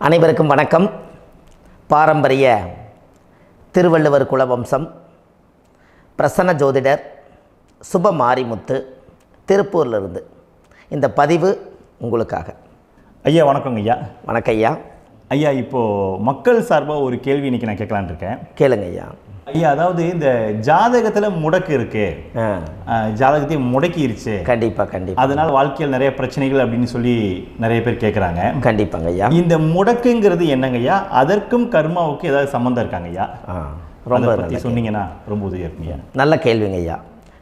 அனைவருக்கும் வணக்கம். பாரம்பரிய திருவள்ளுவர் குலவம்சம், பிரசன்ன ஜோதிடர் சுப மாரிமுத்து, திருப்பூரிலிருந்து இந்த பதிவு உங்களுக்காக. ஐயா வணக்கங்க ஐயா. வணக்கம் ஐயா. ஐயா, இப்போது மக்கள் சார்பாக ஒரு கேள்வி இன்றைக்கி நான் கேட்கலான்னு இருக்கேன். கேளுங்க ஐயா. ஐயா, அதாவது இந்த ஜாதகத்தில் முடக்கு இருக்கு, ஜாதகத்தையும் முடக்கிருச்சு, கண்டிப்பாக அதனால் வாழ்க்கையில் நிறைய பிரச்சனைகள் அப்படின்னு சொல்லி நிறைய பேர் கேட்குறாங்க. கண்டிப்பாங்க ஐயா. இந்த முடக்குங்கிறது என்னங்க ஐயா? அதற்கும் கர்மாவுக்கு ஏதாவது சம்மந்தம் இருக்காங்க ஐயா? ரொம்ப பற்றி சொன்னீங்கன்னா ரொம்ப உதவியாக இருக்குங்க. நல்ல கேள்விங்க ஐயா.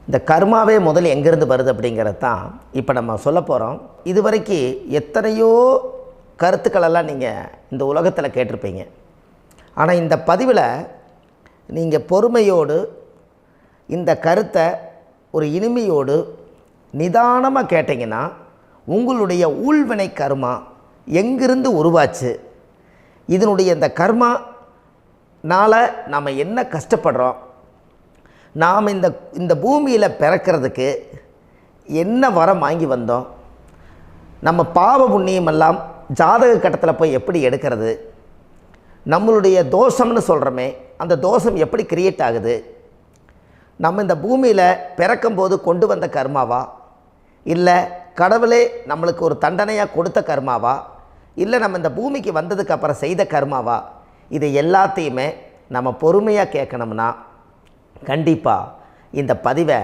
இந்த கர்மாவே முதல் எங்கேருந்து வருது அப்படிங்கிறது தான் இப்போ நம்ம சொல்ல போகிறோம். இதுவரைக்கும் எத்தனையோ கருத்துக்களெல்லாம் நீங்கள் இந்த உலகத்தில் கேட்டிருப்பீங்க. ஆனால் இந்த பதிவில் நீங்கள் பொறுமையோடு இந்த கருத்தை ஒரு இனிமையோடு நிதானமாக கேட்டிங்கன்னா உங்களுடைய ஊழ்வினை கர்மா எங்கிருந்து உருவாச்சு, இதனுடைய இந்த கர்மானால் நாம் என்ன கஷ்டப்படுறோம், நாம் இந்த பூமியில் பிறக்கிறதுக்கு என்ன வரம் வாங்கி வந்தோம், நம்ம பாவ புண்ணியமெல்லாம் ஜாதக கட்டத்தில் போய் எப்படி எடுக்கிறது, நம்மளுடைய தோஷம்னு சொல்கிறோமே அந்த தோஷம் எப்படி கிரியேட் ஆகுது, நம்ம இந்த பூமியில் பிறக்கும்போது கொண்டு வந்த கர்மாவா, இல்லை கடவுளே நம்மளுக்கு ஒரு தண்டனையாக கொடுத்த கர்மாவா, இல்லை நம்ம இந்த பூமிக்கு வந்ததுக்கு அப்புறம் செய்த கர்மாவா, இதை எல்லாத்தையுமே நம்ம பொறுமையாக கேட்கணும்னா கண்டிப்பாக இந்த பதிவை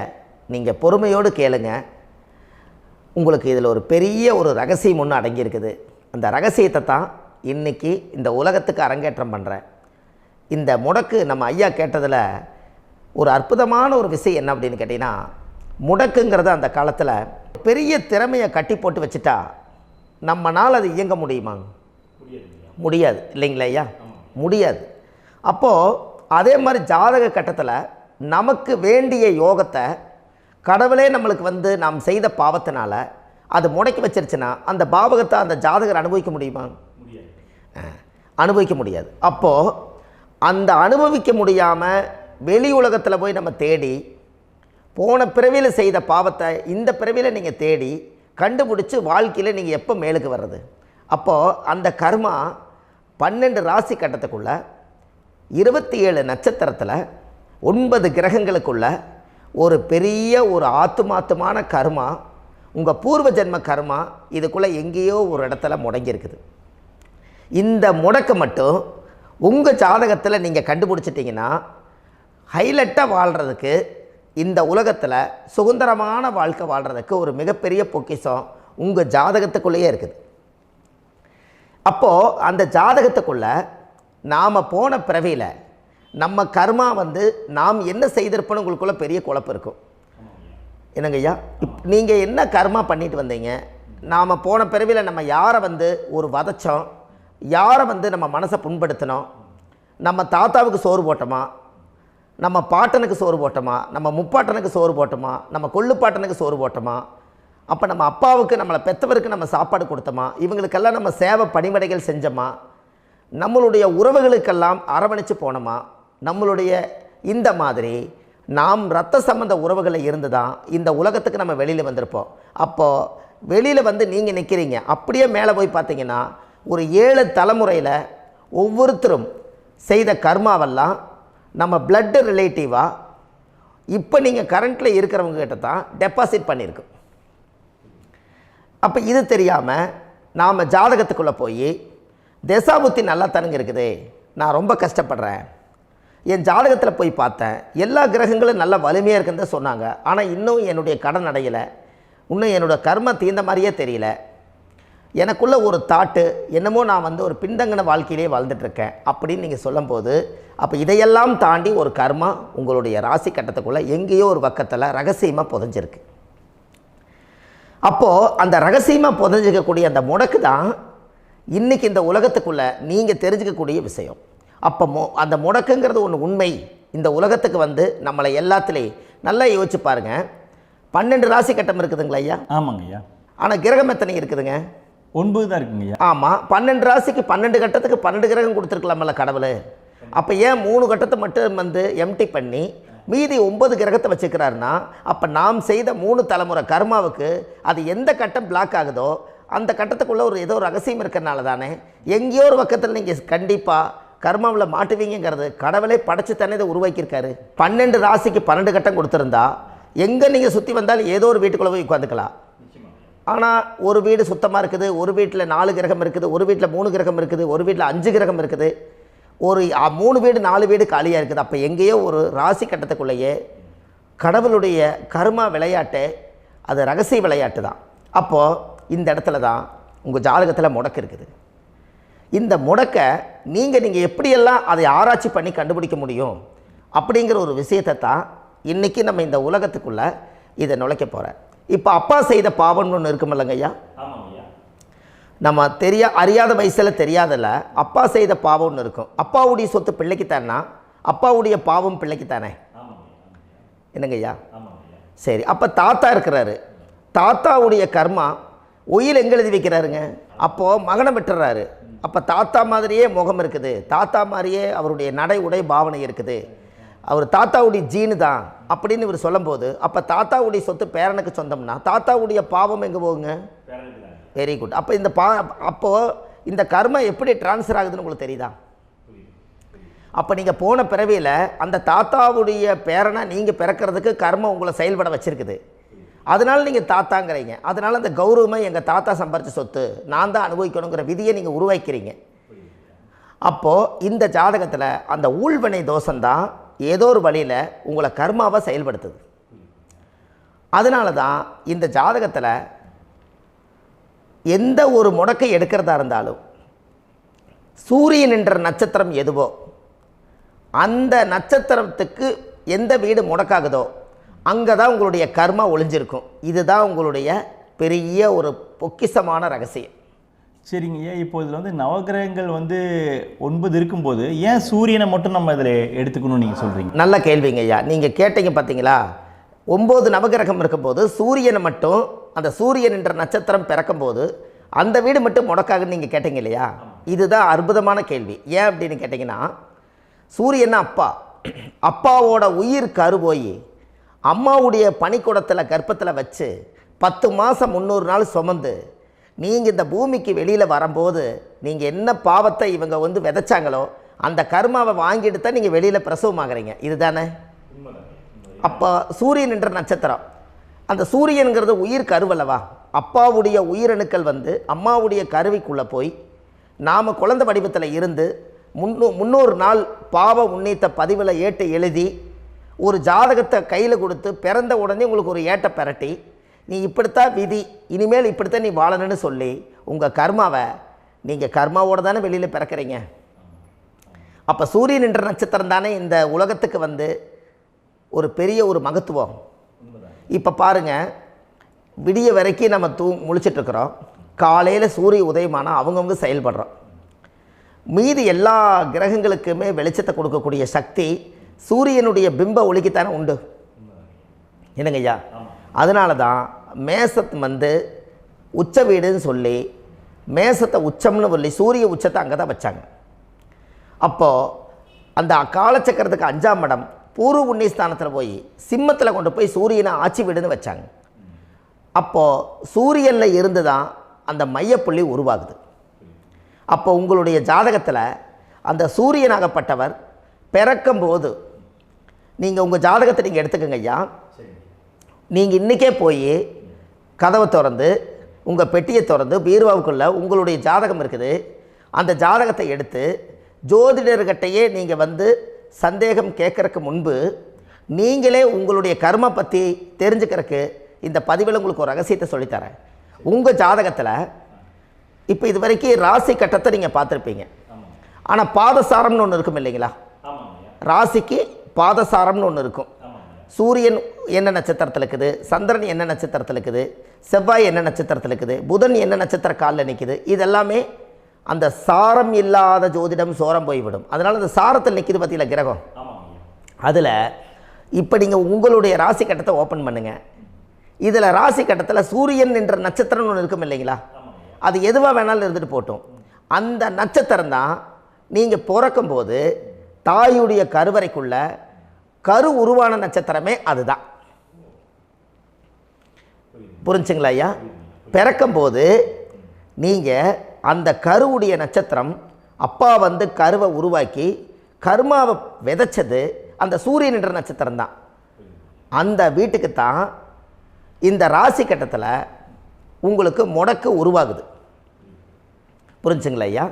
நீங்கள் பொறுமையோடு கேளுங்க. உங்களுக்கு இதில் ஒரு பெரிய ஒரு ரகசியம் ஒன்று அடங்கியிருக்குது. அந்த ரகசியத்தை தான் இன்றைக்கி இந்த உலகத்துக்கு அரங்கேற்றம் பண்ணுறேன். இந்த முடக்கு நம்ம ஐயா கேட்டதில் ஒரு அற்புதமான ஒரு விஷயம் என்ன அப்படின்னு கேட்டிங்கன்னா, முடக்குங்கிறது அந்த காலத்தில் பெரிய திறமையை கட்டி போட்டு வச்சுட்டா நம்மனால் அது இயங்க முடியுமா? முடியாது இல்லைங்களா ஐயா? முடியாது. அப்போது அதே மாதிரி ஜாதக கட்டத்தில் நமக்கு வேண்டிய யோகத்தை கடவுளே நம்மளுக்கு நாம் செய்த பாவத்தினால அது முடக்கி வச்சிருச்சுன்னா அந்த பாவகத்தை அந்த ஜாதகர் அனுபவிக்க முடியுமா? அனுபவிக்க முடியாது. அப்போது அந்த அனுபவிக்க முடியாமல் வெளி உலகத்தில் போய் நம்ம தேடி போன பிறவியில் செய்த பாவத்தை இந்த பிறவியில் நீங்கள் தேடி கண்டுபிடிச்சி வாழ்க்கையில் நீங்கள் எப்போ மேலுக்கு வர்றது? அப்போது அந்த கர்மா 12 ராசி கட்டத்துக்குள்ள 27 நட்சத்திரத்தில் 9 கிரகங்களுக்குள்ள ஒரு பெரிய ஒரு ஆத்துமாத்துமான கர்மா, உங்கள் பூர்வ ஜென்ம கர்மா இதுக்குள்ளே எங்கேயோ ஒரு இடத்துல முடங்கியிருக்குது. இந்த முடக்க மட்டும் உங்கள் ஜாதகத்தில் நீங்கள் கண்டுபிடிச்சிட்டிங்கன்னா ஹைலைட்டாக வாழ்கிறதுக்கு, இந்த உலகத்தில் சுதந்திரமான வாழ்க்கை வாழ்கிறதுக்கு ஒரு மிகப்பெரிய பொக்கிஷம் உங்கள் ஜாதகத்துக்குள்ளேயே இருக்குது. அப்போது அந்த ஜாதகத்துக்குள்ளே நாம் போன பிறவியில் நம்ம கர்மா நாம் என்ன செய்திருப்போன்னு உங்களுக்குள்ளே பெரிய குழப்பம் இருக்கும். என்னங்க ஐயா, நீங்கள் என்ன கர்மா பண்ணிட்டு வந்தீங்க, நாம் போன பிறவியில் நம்ம யாரை ஒரு வதச்சோம், யாரை நம்ம மனசை புண்படுத்தினோம், நம்ம தாத்தாவுக்கு சோறு போட்டோமா, நம்ம பாட்டனுக்கு சோறு போட்டோமா, நம்ம முப்பாட்டனுக்கு சோறு போட்டோமா, நம்ம கொள்ளுப்பாட்டனுக்கு சோறு போட்டோமா, அப்போ நம்ம அப்பாவுக்கு நம்மளை பெற்றவருக்கு நம்ம சாப்பாடு கொடுத்தோமா, இவங்களுக்கெல்லாம் நம்ம சேவை பணிவடைகள் செஞ்சோமா, நம்மளுடைய உறவுகளுக்கெல்லாம் அரவணைச்சு போனோமா, நம்மளுடைய இந்த மாதிரி நாம் இரத்த சம்பந்த உறவுகளை இருந்து தான் இந்த உலகத்துக்கு நம்ம வெளியில் வந்திருப்போம். அப்போது வெளியில் நீங்கள் நிற்கிறீங்க, அப்படியே மேலே போய் பார்த்தீங்கன்னா ஒரு 7 தலைமுறையில் ஒவ்வொருத்தரும் செய்த கர்மாவெல்லாம் நம்ம பிளட்டு ரிலேட்டிவாக இப்போ நீங்கள் கரண்ட்டில் இருக்கிறவங்க கிட்ட தான் டெபாசிட் பண்ணியிருக்கோம். அப்போ இது தெரியாமல் நாம் ஜாதகத்துக்குள்ளே போய் தசாபுத்தி நல்லா தனங்க இருக்குது, நான் ரொம்ப கஷ்டப்படுறேன், என் ஜாதகத்தில் போய் பார்த்தேன் எல்லா கிரகங்களும் நல்ல வலிமையாக இருக்குன்னு தான் சொன்னாங்க, ஆனால் இன்னும் என்னுடைய கடன் அடையலை, இன்னும் என்னோடய கர்ம தீர்ந்த மாதிரியே தெரியல, எனக்குள்ளே ஒரு தாட்டு என்னமோ நான் ஒரு பின்தங்கின வாழ்க்கையிலே வாழ்ந்துட்டுருக்கேன் அப்படின்னு நீங்கள் சொல்லும்போது, அப்போ இதையெல்லாம் தாண்டி ஒரு கர்மா உங்களுடைய ராசி கட்டத்துக்குள்ளே எங்கேயோ ஒரு பக்கத்தில் ரகசியமாக புதைஞ்சிருக்கு. அப்போது அந்த ரகசியமாக புதைஞ்சிக்கக்கூடிய அந்த முடக்கு தான் இன்றைக்கி இந்த உலகத்துக்குள்ளே நீங்கள் தெரிஞ்சுக்கக்கூடிய விஷயம். அப்போ அந்த முடக்குங்கிறது ஒன்று உண்மை. இந்த உலகத்துக்கு நம்மளை எல்லாத்துலேயும் நல்லா யோசிச்சு பாருங்கள். 12 ராசி கட்டம் இருக்குதுங்களா ஐயா? ஆமாங்க ஐயா. ஆனால் கிரகம் எத்தனை இருக்குதுங்க? 9 தான் இருக்குங்க. ஆமாம், 12 ராசிக்கு 12 கட்டத்துக்கு 12 கிரகம் கொடுத்துருக்கலாமல்ல கடவுள். அப்போ ஏன் 3 கட்டத்தை மட்டும் எம்டி பண்ணி மீதி 9 கிரகத்தை வச்சுக்கிறாருன்னா, அப்போ நாம் செய்த 3 தலைமுறை கர்மாவுக்கு அது எந்த கட்டம் பிளாக் ஆகுதோ அந்த கட்டத்துக்குள்ளே ஏதோ ஒரு ரகசியம் இருக்கிறனால தானே எங்கேயோ ஒரு பக்கத்தில் நீங்கள் கண்டிப்பாக கர்மாவில் மாட்டுவீங்கிறது கடவுளே படைச்சு தானே இதை உருவாக்கியிருக்காரு. 12 ராசிக்கு 12 கட்டம் கொடுத்துருந்தா எங்கே நீங்கள் சுற்றி வந்தாலும் ஏதோ ஒரு வீட்டுக்குள்ளே போய் உட்காந்துக்கலாம். ஆனால் ஒரு வீடு சுத்தமாக இருக்குது, ஒரு வீட்டில் 4 கிரகம் இருக்குது, ஒரு வீட்டில் 3 கிரகம் இருக்குது, ஒரு வீட்டில் 5 கிரகம் இருக்குது, ஒரு 3 வீடு 4 வீடு காலியாக இருக்குது. அப்போ எங்கேயோ ஒரு ராசி கட்டத்துக்குள்ளேயே கடவுளுடைய கர்மா விளையாட்டு, அது ரகசிய விளையாட்டு தான். அப்போது இந்த இடத்துல தான் உங்கள் ஜாதகத்தில் முடக்கு இருக்குது. இந்த முடக்கை நீங்கள் எப்படியெல்லாம் அதை ஆராய்ச்சி பண்ணி கண்டுபிடிக்க முடியும் அப்படிங்கிற ஒரு விஷயத்தை தான் இன்றைக்கி நம்ம இந்த உலகத்துக்குள்ளே இதை நுழைக்க போகிறேன். இப்போ அப்பா செய்த பாவம்னு ஒன்று இருக்குமில்லங்க ஐயா, நம்ம அறியாத வயசில் தெரியாதல்ல, அப்பா செய்த பாவம்னு இருக்கும். அப்பாவுடைய சொத்து பிள்ளைக்குத்தானா, அப்பாவுடைய பாவம் பிள்ளைக்குத்தானே, என்னங்க ஐயா? சரி, அப்போ தாத்தா இருக்கிறாரு, தாத்தாவுடைய கர்மா உயில் எங்கே எழுதி வைக்கிறாருங்க? அப்போது மகனை விட்டுறாரு. அப்போ தாத்தா மாதிரியே முகம் இருக்குது, தாத்தா மாதிரியே அவருடைய நடை உடை பாவனை இருக்குது, அவர் தாத்தாவுடைய ஜீனு தான் அப்படின்னு இவர் சொல்லும்போது, அப்போ தாத்தாவுடைய சொத்து பேரனுக்கு சொந்தம்னா தாத்தாவுடைய பாவம் எங்கே போகுங்க? Very good. அப்போ அப்போது இந்த கர்மா எப்படி டிரான்ஸ்ஃபர் ஆகுதுன்னு உங்களுக்கு தெரியுதா? அப்போ நீங்கள் போன பிறவியில் அந்த தாத்தாவுடைய பேரனை நீங்கள் பிறக்கிறதுக்கு கர்மா உங்களை செயல்பட வச்சுருக்குது. அதனால் நீங்கள் தாத்தாங்கிறீங்க. அதனால் அந்த கௌரவமாக எங்கள் தாத்தா சம்பாரித்த சொத்து நான் தான் அனுபவிக்கணுங்கிற விதியை நீங்கள் உருவாக்கிறீங்க. அப்போது இந்த ஜாதகத்தில் அந்த ஊழ்வினை தோஷந்தான் ஏதோ ஒரு வழியில் உங்களை கர்மாவை செயல்படுத்துது. அதனால தான் இந்த ஜாதகத்தில் எந்த ஒரு முடக்கை எடுக்கிறதா இருந்தாலும் சூரியன் என்ற நட்சத்திரம் எதுவோ அந்த நட்சத்திரத்துக்கு எந்த வீடு முடக்காகுதோ அங்கே தான் உங்களுடைய கர்மா ஒளிஞ்சிருக்கும். இதுதான் உங்களுடைய பெரிய ஒரு பொக்கிஷமான ரகசியம். சரிங்க ஐயா, இப்போ இதில் நவகிரகங்கள் 9 இருக்கும்போது ஏன் சூரியனை மட்டும் நம்ம இதில் எடுத்துக்கணும்னு நீங்கள் சொல்கிறீங்க? நல்ல கேள்விங்க ஐயா. நீங்கள் கேட்டீங்க பார்த்தீங்களா, 9 நவகிரகம் இருக்கும்போது சூரியனை மட்டும், அந்த சூரியன் என்ற நட்சத்திரம் பிறக்கும்போது அந்த வீடு மட்டும் முடக்காகுன்னு நீங்கள் கேட்டீங்க இல்லையா? இதுதான் அற்புதமான கேள்வி. ஏன் அப்படின்னு கேட்டிங்கன்னா, சூரியன் அப்பா, அப்பாவோட உயிர் கரு போய் அம்மாவுடைய பனிக்கூடத்தில் கர்ப்பத்தில் வச்சு 10 மாதம் 300 நாள் சுமந்து நீங்கள் இந்த பூமிக்கு வெளியில் வரும்போது நீங்கள் என்ன பாவத்தை இவங்க விதைச்சாங்களோ அந்த கர்மாவை வாங்கிட்டு தான் நீங்கள் வெளியில் பிரசவமாகறீங்க. இதுதானே? அப்போ சூரியன் என்ற நட்சத்திரம், அந்த சூரியனுங்கிறது உயிர் கருவல்லவா, அப்பாவுடைய உயிரணுக்கள் அம்மாவுடைய கருவிக்குள்ளே போய் நாம் குழந்தை வடிவத்தில் இருந்து 300 நாள் பாவ உண்ணீத்த பதிவில் ஏட்டு எழுதி ஒரு ஜாதகத்தை கையில் கொடுத்து பிறந்த உடனே உங்களுக்கு ஒரு ஏட்டை பெரட்டி நீ இப்படித்தான் விதி, இனிமேல் இப்படித்தான் நீ வாழணும்னு சொல்லி உங்கள் கர்மாவை நீங்கள் கர்மாவோடு தானே வெளியில் பிறக்கிறீங்க. அப்போ சூரியன் என்ற நட்சத்திரம் தானே இந்த உலகத்துக்கு ஒரு பெரிய ஒரு மகத்துவம். இப்போ பாருங்கள், விடிய வரைக்கும் நம்ம முழிச்சிட்ருக்குறோம், காலையில் சூரிய உதயமானால் அவங்கவுங்க செயல்படுறோம். மீதி எல்லா கிரகங்களுக்குமே வெளிச்சத்தை கொடுக்கக்கூடிய சக்தி சூரியனுடைய பிம்ப ஒளிக்குத்தானே உண்டு, என்னங்க ஐயா? அதனால தான் மேசத் உச்ச வீடுன்னு சொல்லி மேசத்தை உச்சம்னு சொல்லி சூரிய உச்சத்தை அங்கே தான் வச்சாங்க. அப்போது அந்த காலச்சக்கரத்துக்கு 5ஆம் இடம் பூர்வ புண்ணியஸ்தானத்தில் போய் சிம்மத்தில் கொண்டு போய் சூரியனை ஆட்சி வீடுன்னு வச்சாங்க. அப்போது சூரியனில் இருந்து தான் அந்த மையப்புள்ளி உருவாகுது. அப்போ உங்களுடைய ஜாதகத்தில் அந்த சூரியனாகப்பட்டவர் பிறக்கும்போது நீங்கள் உங்கள் ஜாதகத்தை நீங்கள் எடுத்துக்கங்க ஐயா. நீங்கள் இன்றைக்கே போய் கதவை திறந்து உங்கள் பெட்டியை திறந்து பீர்வாவுக்குள்ளே உங்களுடைய ஜாதகம் இருக்குது, அந்த ஜாதகத்தை எடுத்து ஜோதிடர்கிட்டையே நீங்கள் சந்தேகம் கேட்குறக்கு முன்பு நீங்களே உங்களுடைய கர்மா பற்றி தெரிஞ்சுக்கிறதுக்கு இந்த பதிவில் உங்களுக்கு ஒரு ரகசியத்தை சொல்லித்தரேன். உங்கள் ஜாதகத்தில் இப்போ இது வரைக்கும் ராசி கட்டத்தை நீங்கள் பார்த்துருப்பீங்க, ஆனால் பாதசாரம்னு ஒன்று இருக்கும் இல்லைங்களா? ராசிக்கு பாதசாரம்னு ஒன்று இருக்கும். சூரியன் என்ன நட்சத்திரத்தில் இருக்குது, சந்திரன் என்ன நட்சத்திரத்தில் இருக்குது, செவ்வாய் என்ன நட்சத்திரத்தில் இருக்குது, புதன் என்ன நட்சத்திர காலில் நிற்குது, இதெல்லாமே அந்த சாரம் இல்லாத ஜோதிடம் சோரம் போய்விடும். அதனால் அந்த சாரத்தில் நிற்கிது பார்த்தீங்களா கிரகம், அதில் இப்போ நீங்கள் உங்களுடைய ராசி கட்டத்தை ஓப்பன் பண்ணுங்கள். இதில் ராசி கட்டத்தில் சூரியன் என்ற நட்சத்திரம்னு ஒன்று இருக்கும் இல்லைங்களா? அது எதுவாக வேணாலும் இருந்துட்டு போட்டோம். அந்த நட்சத்திரம் தான் நீங்கள் பிறக்கும்போது தாயுடைய கருவறைக்குள்ள கரு உருவான நட்சத்திரமே அதுதான். புரிஞ்சுங்களா ஐயா? பிறக்கும்போது நீங்கள் அந்த கருவுடைய நட்சத்திரம், அப்பா வந்து கருவை உருவாக்கி கர்மாவை விதைச்சது அந்த சூரியன் என்ற நட்சத்திரம் தான். அந்த வீட்டுக்கு தான் இந்த ராசி கட்டத்தில் உங்களுக்கு முடக்கு உருவாகுது. புரிஞ்சுங்களா ஐயா?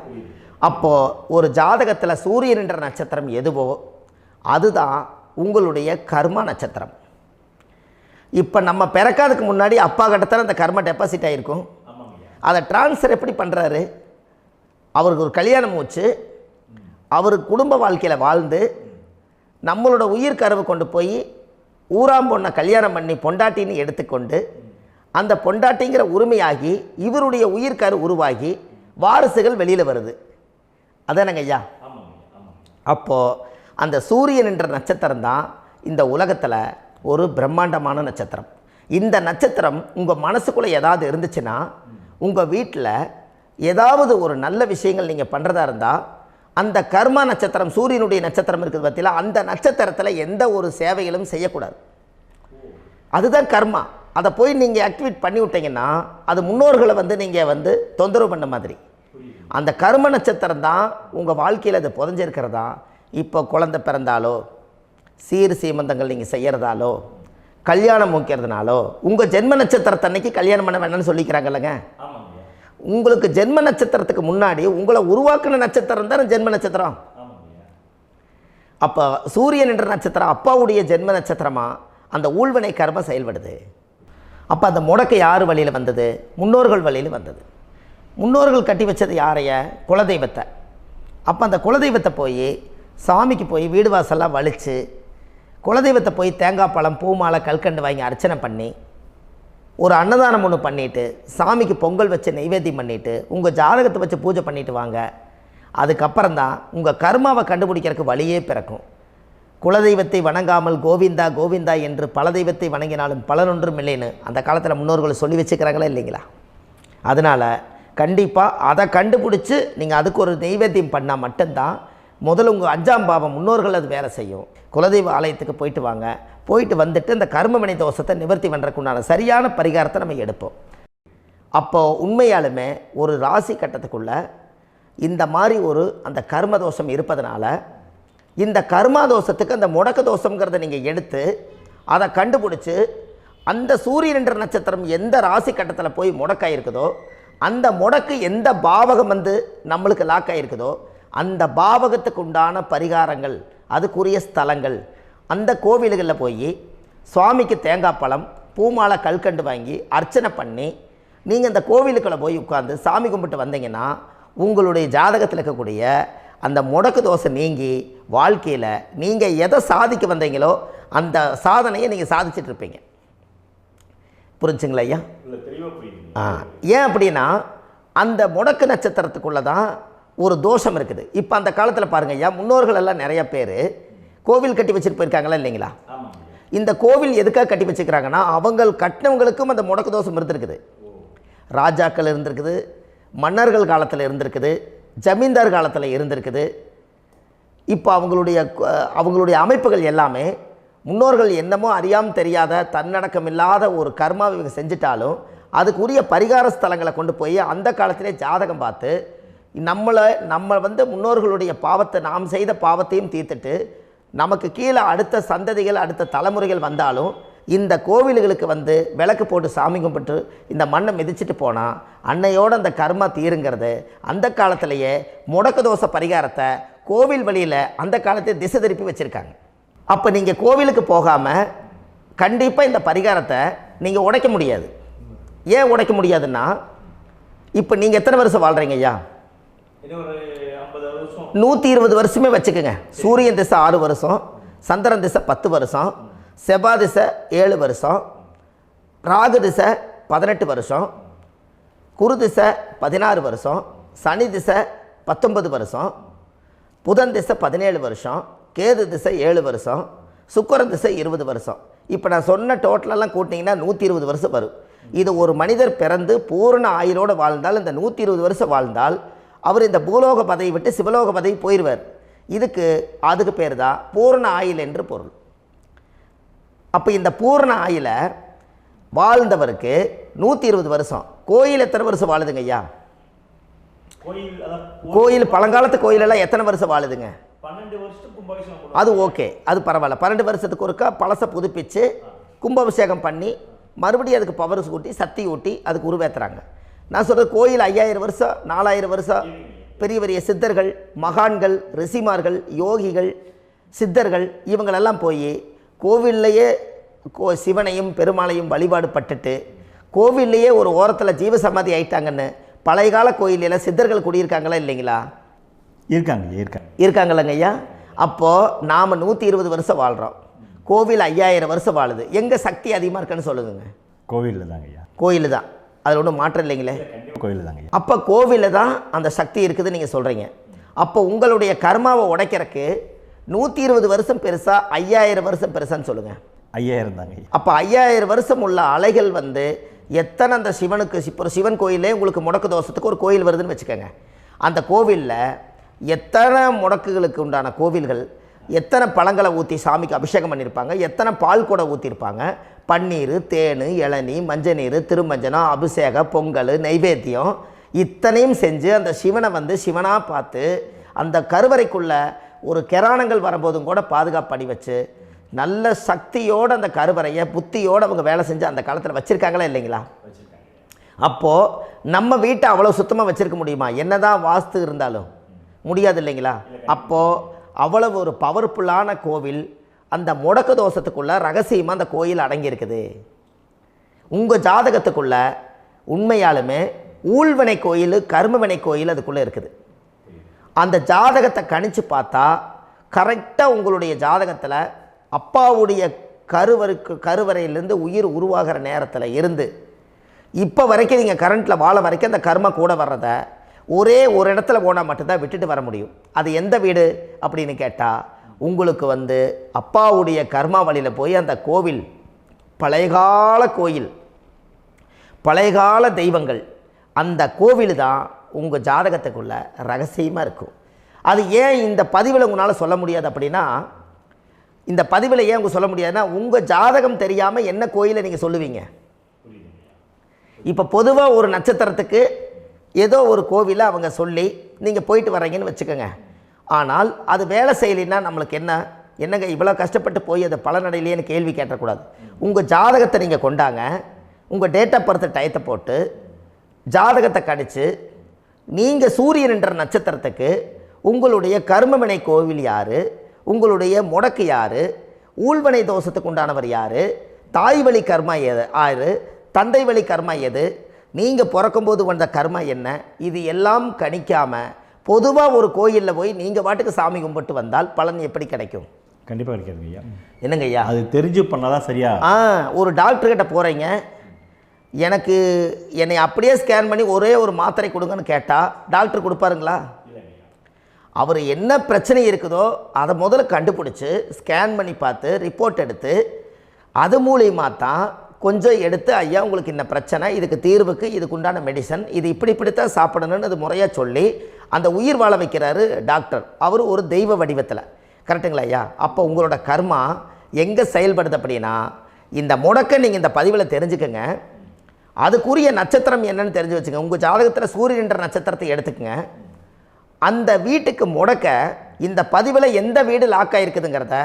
அப்போது ஒரு ஜாதகத்தில் சூரியன் என்ற நட்சத்திரம் எதுவோ அதுதான் உங்களுடைய கர்மா நட்சத்திரம். இப்போ நம்ம பிறக்காதுக்கு முன்னாடி அப்பா கட்டத்தில் அந்த கர்மா டெபாசிட் ஆகிருக்கும். அதை ட்ரான்ஸ்ஃபர் எப்படி பண்ணுறாரு? அவருக்கு ஒரு கல்யாணம் வச்சு அவர் குடும்ப வாழ்க்கையில் வாழ்ந்து நம்மளோட உயிர் கருவை கொண்டு போய் ஊராம் பொண்ணை கல்யாணம் பண்ணி பொண்டாட்டின்னு எடுத்துக்கொண்டு அந்த பொண்டாட்டிங்கிற உரிமையாகி இவருடைய உயிர் கரு உருவாகி வாரிசுகள் வெளியில் வருது. அதானங்க ஐயா? அப்போது அந்த சூரியன் என்ற நட்சத்திரம் தான் இந்த உலகத்தில் ஒரு பிரம்மாண்டமான நட்சத்திரம். இந்த நட்சத்திரம் உங்கள் மனசுக்குள்ளே ஏதாவது இருந்துச்சுன்னா உங்கள் வீட்டில் ஏதாவது ஒரு நல்ல விஷயங்கள் நீங்கள் பண்ணுறதா இருந்தால் அந்த கர்மா நட்சத்திரம், சூரியனுடைய நட்சத்திரம் இருக்குது பார்த்தீங்களா, அந்த நட்சத்திரத்தில் எந்த ஒரு சேவைகளும் செய்யக்கூடாது. அதுதான் கர்மா. அதை போய் நீங்கள் ஆக்டிவேட் பண்ணி விட்டீங்கன்னா அது முன்னோர்களை வந்து நீங்கள் வந்து தொந்தரவு பண்ண மாதிரி. அந்த கர்ம நட்சத்திரம் தான் உங்கள் வாழ்க்கையில் அது புதஞ்சிருக்கிறதா. இப்போ குழந்தை பிறந்தாலோ, சீர் சீமந்தங்கள் நீங்கள் செய்கிறதாலோ, கல்யாணம் முக்கிறதுனாலோ, உங்கள் ஜென்ம நட்சத்திரத்தன்னைக்கு கல்யாணம் பண்ண வேணாம்னு சொல்லிக்கிறாங்கல்லங்க. உங்களுக்கு ஜென்ம நட்சத்திரத்துக்கு முன்னாடி உங்களை உருவாக்குன நட்சத்திரம் தான் ஜென்ம நட்சத்திரம். அப்போ சூரியன் என்ற நட்சத்திரம் அப்பாவுடைய ஜென்ம நட்சத்திரமாக அந்த ஊழ்வினை கர்ம செயல்படுது. அப்போ அந்த முடக்கு யார் வழியில் வந்தது? முன்னோர்கள் வழியில் வந்தது. முன்னோர்கள் கட்டி வச்சது யாரைய? குலதெய்வத்தை. அப்போ அந்த குலதெய்வத்தை போய் சாமிக்கு போய் வீடு வாசல்லாம் வலித்து குலதெய்வத்தை போய் தேங்காய் பழம் பூ மாலை கல்கண்டு வாங்கி அர்ச்சனை பண்ணி ஒரு அன்னதானம் ஒன்று பண்ணிவிட்டு சாமிக்கு பொங்கல் வச்சு நைவேத்தியம் பண்ணிவிட்டு உங்கள் ஜாதகத்தை வச்சு பூஜை பண்ணிவிட்டு வாங்க. அதுக்கப்புறம் தான் உங்கள் கர்மாவை கண்டுபிடிக்கிறதுக்கு வழியே பிறக்கும். குலதெய்வத்தை வணங்காமல் கோவிந்தா கோவிந்தா என்று பல தெய்வத்தை வணங்கினாலும் பலனொன்றும் இல்லைன்னு அந்த காலத்தில் முன்னோர்கள் சொல்லி வச்சுக்கிறாங்களா இல்லைங்களா? அதனால் கண்டிப்பாக அதை கண்டுபிடிச்சி நீங்கள் அதுக்கு ஒரு நைவேத்தியம் பண்ணால் மட்டும்தான் முதல்ல உங்கள் 5ஆம் பாவம் முன்னோர்கள் அது வேலை செய்யும். குலதெய்வ ஆலயத்துக்கு போயிட்டு வாங்க. போயிட்டு வந்துட்டு இந்த கர்மவினை தோஷத்தை நிவர்த்தி பண்ணுறதுக்குண்டான சரியான பரிகாரத்தை நம்ம எடுப்போம். அப்போது உண்மையாலுமே ஒரு ராசி கட்டத்துக்குள்ள இந்த மாதிரி ஒரு அந்த கர்ம தோஷம் இருப்பதனால இந்த கர்மா தோஷத்துக்கு அந்த முடக்க தோஷங்கிறத நீங்கள் எடுத்து அதை கண்டுபிடிச்சி அந்த சூரியன் என்ற நட்சத்திரம் எந்த ராசி கட்டத்தில் போய் முடக்காயிருக்குதோ அந்த முடக்கு எந்த பாவகம் வந்து நம்மளுக்கு லாக் ஆகிருக்குதோ அந்த பாவகத்துக்கு உண்டான பரிகாரங்கள், அதுக்குரிய ஸ்தலங்கள், அந்த கோவில்களில் போய் சுவாமிக்கு தேங்காய் பழம் பூமாலை கல்கண்டு வாங்கி அர்ச்சனை பண்ணி நீங்கள் அந்த கோவிலுக்குள்ளே போய் உட்காந்து சாமி கும்பிட்டு வந்தீங்கன்னா உங்களுடைய ஜாதகத்தில் இருக்கக்கூடிய அந்த முடக்கு தோசை நீங்கி வாழ்க்கையில் நீங்கள் எதை சாதிக்க வந்தீங்களோ அந்த சாதனையை நீங்கள் சாதிச்சுட்டு இருப்பீங்க. புரிஞ்சுங்களா ஐயா? ஏன் அப்படின்னா அந்த முடக்கு நட்சத்திரத்துக்குள்ளே தான் ஒரு தோஷம் இருக்குது. இப்போ அந்த காலத்தில் பாருங்க ஐயா, முன்னோர்கள் எல்லாம் நிறைய பேர் கோவில் கட்டி வச்சுட்டு போயிருக்காங்களா இல்லைங்களா? இந்த கோவில் எதுக்காக கட்டி வச்சுக்கிறாங்கன்னா அவங்க கட்டினவங்களுக்கும் அந்த முடக்கு தோஷம் இருந்திருக்குது. ராஜாக்கள் இருந்திருக்குது, மன்னர்கள் காலத்தில் இருந்திருக்குது, ஜமீன்தார் காலத்தில் இருந்திருக்குது. இப்போ அவங்களுடைய அமைப்புகள் எல்லாமே முன்னோர்கள் என்னமோ அறியாமல் தெரியாத தன்னடக்கம் இல்லாத ஒரு கர்மாவை இவங்க செஞ்சிட்டாலும் அதுக்குரிய பரிகார ஸ்தலங்களை கொண்டு போய் அந்த காலத்திலே ஜாதகம் பார்த்து நம்ம வந்து முன்னோர்களுடைய பாவத்தை, நாம் செய்த பாவத்தையும் தீர்த்துட்டு நமக்கு கீழே அடுத்த சந்ததிகள் அடுத்த தலைமுறைகள் வந்தாலும் இந்த கோவில்களுக்கு வந்து விளக்கு போட்டு சாமி கும்பிட்டு இந்த மண்ணை மிதிச்சிட்டு போனால் அன்னையோடு அந்த கர்மா தீருங்கிறது அந்த காலத்திலேயே முடக்க தோஷ பரிகாரத்தை கோவில் வழியில் அந்த காலத்தை திசை திருப்பி வச்சுருக்காங்க. அப்போ நீங்கள் கோவிலுக்கு போகாமல் கண்டிப்பாக இந்த பரிகாரத்தை நீங்கள் உடைக்க முடியாது. ஏன் உடைக்க முடியாதுன்னா இப்போ நீங்கள் எத்தனை வருஷம் வாழ்கிறீங்க ஐயா? 120 வருஷமே வச்சுக்கோங்க. சூரியன் திசை 6 வருஷம், சந்திரன் திசை 10 வருஷம், செவ்வாய் திசை 7 வருஷம், ராகு திசை 18 வருஷம், குரு திசை 16 வருஷம், சனி திசை 19 வருஷம், புதன் திசை 17 வருஷம், கேது திசை 7 வருஷம், சுக்கிரன் திசை 20 வருஷம். இப்போ நான் சொன்ன டோட்டலெல்லாம் கூட்டிங்கன்னா 120 வருஷம் வரும். இது ஒரு மனிதர் பிறந்து பூரண ஆயுளோடு வாழ்ந்தால் இந்த 120 வருஷம் வாழ்ந்தால் அவர் இந்த பூலோக பதவி விட்டு சிவலோக பதவி போயிடுவார். அதுக்கு பேர் தான் பூரண ஆயுள் என்று பொருள். அப்போ இந்த பூரண ஆயுளை வாழ்ந்தவருக்கு 120 வருஷம். கோயில் எத்தனை வருஷம் வாழுதுங்க ஐயா? கோயில் பழங்காலத்து கோயிலெல்லாம் எத்தனை வருஷம் வாழுதுங்க? 12 வருஷத்துக்கு கும்பாபிஷேகம். அது ஓகே, அது பரவாயில்ல. 12 வருஷத்துக்கு ஒருக்கா பழசை புதுப்பிச்சு கும்பாபிஷேகம் பண்ணி மறுபடியும் அதுக்கு பவர் ஊட்டி சக்தி ஊட்டி அதுக்கு உருவேற்றுறாங்க. நான் சொல்கிறது கோயில் 5000 வருஷம் 4000 வருஷம் பெரிய பெரிய சித்தர்கள், மகான்கள், ரிஷிமார்கள், யோகிகள், சித்தர்கள் இவங்களெல்லாம் போய் கோவில்லையே சிவனையும் பெருமாளையும் வழிபாடு பட்டுட்டு கோவில்லையே ஒரு ஓரத்தில் ஜீவசமாதி ஆயிட்டாங்கன்னு பழைய கால கோயிலில் சித்தர்கள் குடியிருக்காங்களா இல்லைங்களா? இருக்காங்களங்க ஐயா. அப்போது நாம் 120 வருஷம் வாழ்கிறோம், கோவில் 5000 வருஷம் வாழுது. எங்கே சக்தி அதிகமாக இருக்குன்னு சொல்லுதுங்க? கோவிலில் தாங்க ஐயா. கோயில் தான், அதில் ஒன்றும் மாற்றம் இல்லைங்களே. கோயில் தாங்க ஐயா. அப்போ கோவிலில் தான் அந்த சக்தி இருக்குது நீங்கள் சொல்கிறீங்க. அப்போ உங்களுடைய கர்மாவை உடைக்கிறதுக்கு 120 வருஷம் பெருசா 5000 வருஷம் பெருசான்னு சொல்லுங்கள்? 5000 தாங்க. அப்போ 5000 வருஷம் உள்ள அலைகள் வந்து எத்தனை அந்த சிவனுக்கு இப்போ ஒரு சிவன் கோயிலே உங்களுக்கு முடக்கு தோஷத்துக்கு ஒரு கோயில் வருதுன்னு வச்சுக்கோங்க. அந்த கோவிலில் எத்தனை முடக்குகளுக்கு உண்டான கோவில்கள், எத்தனை பழங்களை ஊற்றி சாமிக்கு அபிஷேகம் பண்ணியிருப்பாங்க, எத்தனை பால் கூட ஊற்றிருப்பாங்க, பன்னீர், தேன், இளநீ, மஞ்சள் நீர், திருமஞ்சனம், அபிஷேகம், பொங்கல், நைவேத்தியம் இத்தனையும் செஞ்சு அந்த சிவனை வந்து சிவனாக பார்த்து அந்த கருவறைக்குள்ளே ஒரு கிராணங்கள் வரும்போதும் கூட பாதுகாப்பு பண்ணி வச்சு நல்ல சக்தியோடு அந்த கருவறையை புத்தியோடு அவங்க வேலை செஞ்சு அந்த காலத்தில் வச்சுருக்காங்களா இல்லைங்களா? அப்போது நம்ம வீட்டை அவ்வளோ சுத்தமாக வச்சுருக்க முடியுமா? என்னதான் வாஸ்து இருந்தாலும் முடியாது இல்லைங்களா? அப்போது அவ்வளவு ஒரு பவர்ஃபுல்லான கோவில் அந்த முடக்கு தோஷத்துக்குள்ளே ரகசியமாக அந்த கோயில் அடங்கியிருக்குது. உங்கள் ஜாதகத்துக்குள்ளே உண்மையாலுமே ஊழ்வினை கோயில், கர்மவினை கோயில் அதுக்குள்ளே இருக்குது. அந்த ஜாதகத்தை கணிச்சு பார்த்தா கரெக்டாக உங்களுடைய ஜாதகத்தில் அப்பாவுடைய கருவறையிலேருந்து உயிர் உருவாகிற நேரத்தில் இருந்து இப்போ வரைக்கும் நீங்கள் கரண்ட்டில் வாழ வரைக்கும் அந்த கர்ம கூட வர்றத ஒரே ஒரு இடத்துல போனால் மட்டும்தான் விட்டுட்டு வர முடியும். அது எந்த வீடு அப்படின்னு கேட்டால் உங்களுக்கு வந்து அப்பாவுடைய கர்மா வழியில் போய் அந்த கோவில் பழையகால கோயில், பழையகால தெய்வங்கள், அந்த கோவில் தான் உங்கள் ஜாதகத்துக்குள்ள ரகசியமாக இருக்கும். அது ஏன் இந்த பதிவில் உங்களால் சொல்ல முடியாது அப்படின்னா, இந்த பதிவில் ஏன் உங்க சொல்ல முடியாதுன்னா உங்கள் ஜாதகம் தெரியாமல் என்ன கோயிலை நீங்கள் சொல்லுவீங்க? இப்போ பொதுவாக ஒரு நட்சத்திரத்துக்கு ஏதோ ஒரு கோவிலை அவங்க சொல்லி நீங்கள் போயிட்டு வரீங்கன்னு வச்சுக்கோங்க. ஆனால் அது வேலை செய்யலைன்னா நம்மளுக்கு என்னங்க இவ்வளோ கஷ்டப்பட்டு போய் அதை பலனடையிலேன்னு கேள்வி கேட்டக்கூடாது. உங்கள் ஜாதகத்தை நீங்கள் கொண்டாங்க, உங்கள் டேட் ஆஃப் பர்த் டயத்தை போட்டு ஜாதகத்தை கணிச்சு நீங்கள் சூரியன் என்ற நட்சத்திரத்துக்கு உங்களுடைய கர்மவினை கோவில் யார், உங்களுடைய முடக்கு யார், ஊழ்வினை தோஷத்துக்கு உண்டானவர் யார், தாய் வழி கர்மா யார், தந்தை வழி கர்மா எது, நீங்கள் பிறக்கும்போது வந்த கர்மா என்ன, இது எல்லாம் கணிக்காமல் பொதுவாக ஒரு கோயிலில் போய் நீங்கள் பாட்டுக்கு சாமி கும்பிட்டு வந்தால் பலன் எப்படி கிடைக்கும்? கண்டிப்பாக கிடைக்காதுங்க ஐயா. என்னங்க ஐயா? அது தெரிஞ்சு பண்ணாதான் சரியா? ஒரு டாக்டர்கிட்ட போகிறீங்க, என்னை அப்படியே ஸ்கேன் பண்ணி ஒரே ஒரு மாத்திரை கொடுங்கன்னு கேட்டால் டாக்டர் கொடுப்பாருங்களா? அவர் என்ன பிரச்சனை இருக்குதோ அதை முதல்ல கண்டுபிடிச்சி ஸ்கேன் பண்ணி பார்த்து ரிப்போர்ட் எடுத்து அது மூலியமாக தான் கொஞ்சம் எடுத்து ஐயா உங்களுக்கு இந்த பிரச்சனை, இதுக்கு தீர்வுக்கு இதுக்கு உண்டான மெடிசன், இது இப்படித்தான் சாப்பிடணும்னு அது முறையாக சொல்லி அந்த உயிர் வாழ வைக்கிறாரு டாக்டர். அவர் ஒரு தெய்வ வடிவத்தில். கரெக்டுங்களா ஐயா? அப்போ உங்களோட கர்மா எங்கே செயல்படுது அப்படின்னா, இந்த முடக்க நீங்கள் இந்த பதிவில் தெரிஞ்சுக்கங்க. அதுக்குரிய நட்சத்திரம் என்னன்னு தெரிஞ்சு வச்சுங்க. உங்கள் ஜாதகத்தில் சூரியன் என்ற நட்சத்திரத்தை எடுத்துக்கங்க. அந்த வீட்டுக்கு முடக்க இந்த பதிவில் எந்த வீடு லாக் ஆகிருக்குதுங்கிறத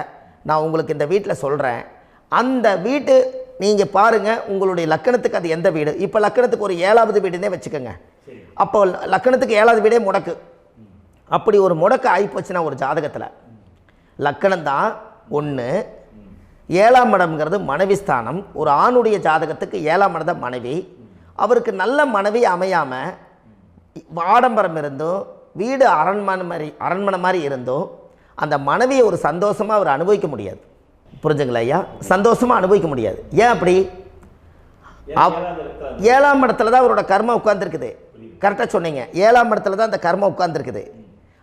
நான் உங்களுக்கு இந்த வீட்டில் சொல்கிறேன். அந்த வீட்டு நீங்கள் பாருங்கள், உங்களுடைய லக்கணத்துக்கு அது எந்த வீடு. இப்போ லக்கணத்துக்கு ஒரு 7வது வீடுன்னே வச்சுக்கோங்க. அப்போ லக்கணத்துக்கு 7வது வீடே முடக்கு. அப்படி ஒரு முடக்கு ஆகிப்போச்சுன்னா ஒரு ஜாதகத்தில் லக்கணம் தான் 1, 7ஆம் இடம்ங்கிறது மனைவி ஸ்தானம். ஒரு ஆணுடைய ஜாதகத்துக்கு 7ஆம் இடம் தான் மனைவி. அவருக்கு நல்ல மனைவி அமையாமல் ஆடம்பரம் இருந்தும் வீடு அரண்மனை மாதிரி இருந்தும் அந்த மனைவியை ஒரு சந்தோஷமாக அவர் அனுபவிக்க முடியாது. புரிஞ்சுங்களா ஐயா? சந்தோஷமாக அனுபவிக்க முடியாது. ஏன் அப்படி? 7ஆம் இடத்துல தான் அவரோட கர்மா உட்கார்ந்துருக்குது. கரெக்டாக சொன்னீங்க. 7ஆம் இடத்துல தான் அந்த கர்மா உட்கார்ந்துருக்குது.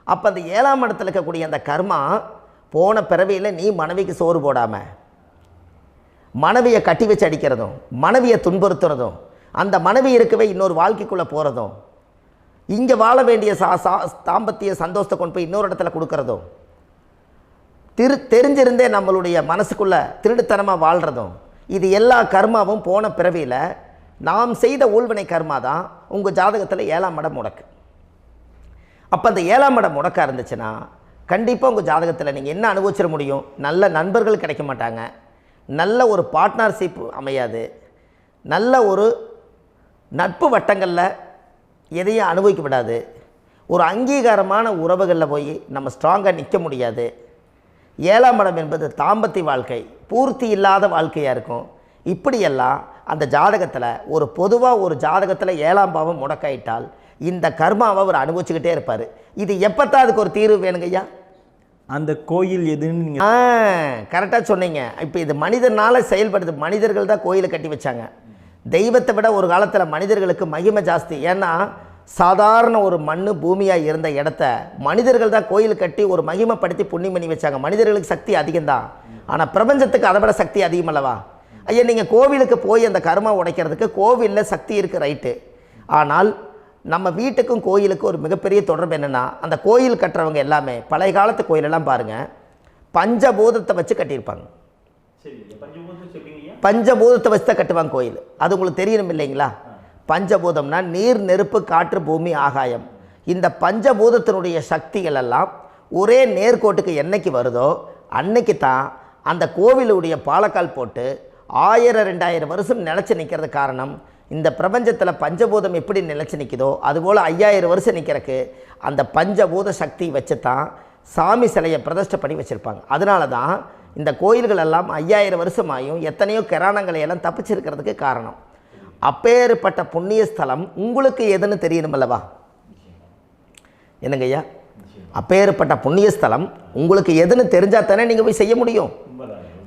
அப்போ அந்த 7ஆம் இடத்துல இருக்கக்கூடிய அந்த கர்மா போன பிறவியில் நீ மனைவிக்கு சோறு போடாமல் மனைவியை கட்டி வச்சு அடிக்கிறதும், மனைவியை துன்புறுத்துறதும், அந்த மனைவி இருக்கவே இன்னொரு வாழ்க்கைக்குள்ளே போகிறதும், இங்கே வாழ வேண்டிய தாம்பத்திய சந்தோஷத்தை கொண்டு போய் இன்னொரு இடத்துல கொடுக்கறதும், தெரிஞ்சிருந்தே நம்மளுடைய மனசுக்குள்ளே திருடுத்தனமாக வாழ்கிறதும், இது எல்லா கர்மாவும் போன பிறவியில் நாம் செய்த ஊழ்வினை கர்மா தான் உங்கள் ஜாதகத்தில் 7ஆம் இடம் முடக்கு. அப்போ அந்த 7ஆம் இடம் முடக்கா இருந்துச்சுன்னா கண்டிப்பாக உங்கள் ஜாதகத்தில் நீங்கள் என்ன அனுபவிச்சிட முடியும்? நல்ல நண்பர்கள் கிடைக்க மாட்டாங்க, நல்ல ஒரு பார்ட்னர்ஷிப் அமையாது, நல்ல ஒரு நட்பு வட்டங்களில் எதையும் அனுபவிக்க விடாது, ஒரு அங்கீகாரமான உறவுகளில் போய் நம்ம ஸ்ட்ராங்காக நிற்க முடியாது. 7ஆம் இடம் என்பது தாம்பத்திய வாழ்க்கை, பூர்த்தி இல்லாத வாழ்க்கையாக இருக்கும். இப்படியெல்லாம் அந்த ஜாதகத்தில் ஒரு பொதுவாக ஒரு ஜாதகத்தில் 7ஆம் பாவம் முடக்காயிட்டால் இந்த கர்மாவை அவர் அனுபவிச்சுக்கிட்டே இருப்பார். இது எப்போத்தான் அதுக்கு ஒரு தீர்வு வேணுங்கய்யா? அந்த கோயில் எதுன்னு நீங்கள் கரெக்டாக சொன்னீங்க. இப்போ இது மனிதனால் செயல்படுது. மனிதர்கள் தான் கோயிலை கட்டி வச்சாங்க. தெய்வத்தை விட ஒரு காலத்தில் மனிதர்களுக்கு மகிமை ஜாஸ்தி. ஏன்னா சாதாரண ஒரு மண் பூமியாக இருந்த இடத்த மனிதர்கள் தான் கோயில் கட்டி ஒரு மகிமைப்படுத்தி புண்ணியம் பண்ணி வச்சாங்க. மனிதர்களுக்கு சக்தி அதிகம்தான், ஆனால் பிரபஞ்சத்துக்கு அதை விட சக்தி அதிகம் அல்லவா? ஐயா, நீங்கள் கோவிலுக்கு போய் அந்த கர்மா உடைக்கிறதுக்கு கோவிலில் சக்தி இருக்குது, ரைட்டு. ஆனால் நம்ம வீட்டுக்கும் கோயிலுக்கும் ஒரு மிகப்பெரிய தொடர்பு என்னென்னா, அந்த கோயில் கட்டுறவங்க எல்லாமே பழைய காலத்து கோயிலெல்லாம் பாருங்கள், பஞ்சபூதத்தை வச்சு கட்டியிருப்பாங்க. பஞ்சபூதத்தை வச்சு தான் கட்டுவாங்க கோயில். அது உங்களுக்கு தெரியணும் இல்லைங்களா? பஞ்சபூதம்னா நீர், நெருப்பு, காற்று, பூமி, ஆகாயம். இந்த பஞ்சபூதத்தினுடைய சக்திகள் எல்லாம் ஒரே நேர்கோட்டுக்கு என்னைக்கு வருதோ அன்னைக்கு தான் அந்த கோவிலுடைய பாலக்கால் போட்டு 1000-2000 வருஷம் நிலச்சி நிற்கிறது. காரணம், இந்த பிரபஞ்சத்தில் பஞ்சபூதம் எப்படி நிலச்சி நிற்குதோ அதுபோல் 5000 வருஷம் நிற்கிறதுக்கு அந்த பஞ்சபூத சக்தி வச்சு தான் சாமி சிலையை பிரதிஷ்டை பண்ணி வச்சுருப்பாங்க. அதனால தான் இந்த கோயில்கள் எல்லாம் 5000 வருஷமாயும் எத்தனையோ கிராணங்களை எல்லாம் தப்பிச்சிருக்கிறதுக்கு காரணம். அப்பேற்பட்ட புண்ணிய ஸ்தலம் உங்களுக்கு எதுன்னு தெரியணும் அல்லவா? என்னங்க ஐயா? அப்பேற்பட்ட புண்ணிய ஸ்தலம் உங்களுக்கு எதுன்னு தெரிஞ்சால் தானே நீங்கள் போய் செய்ய முடியும்,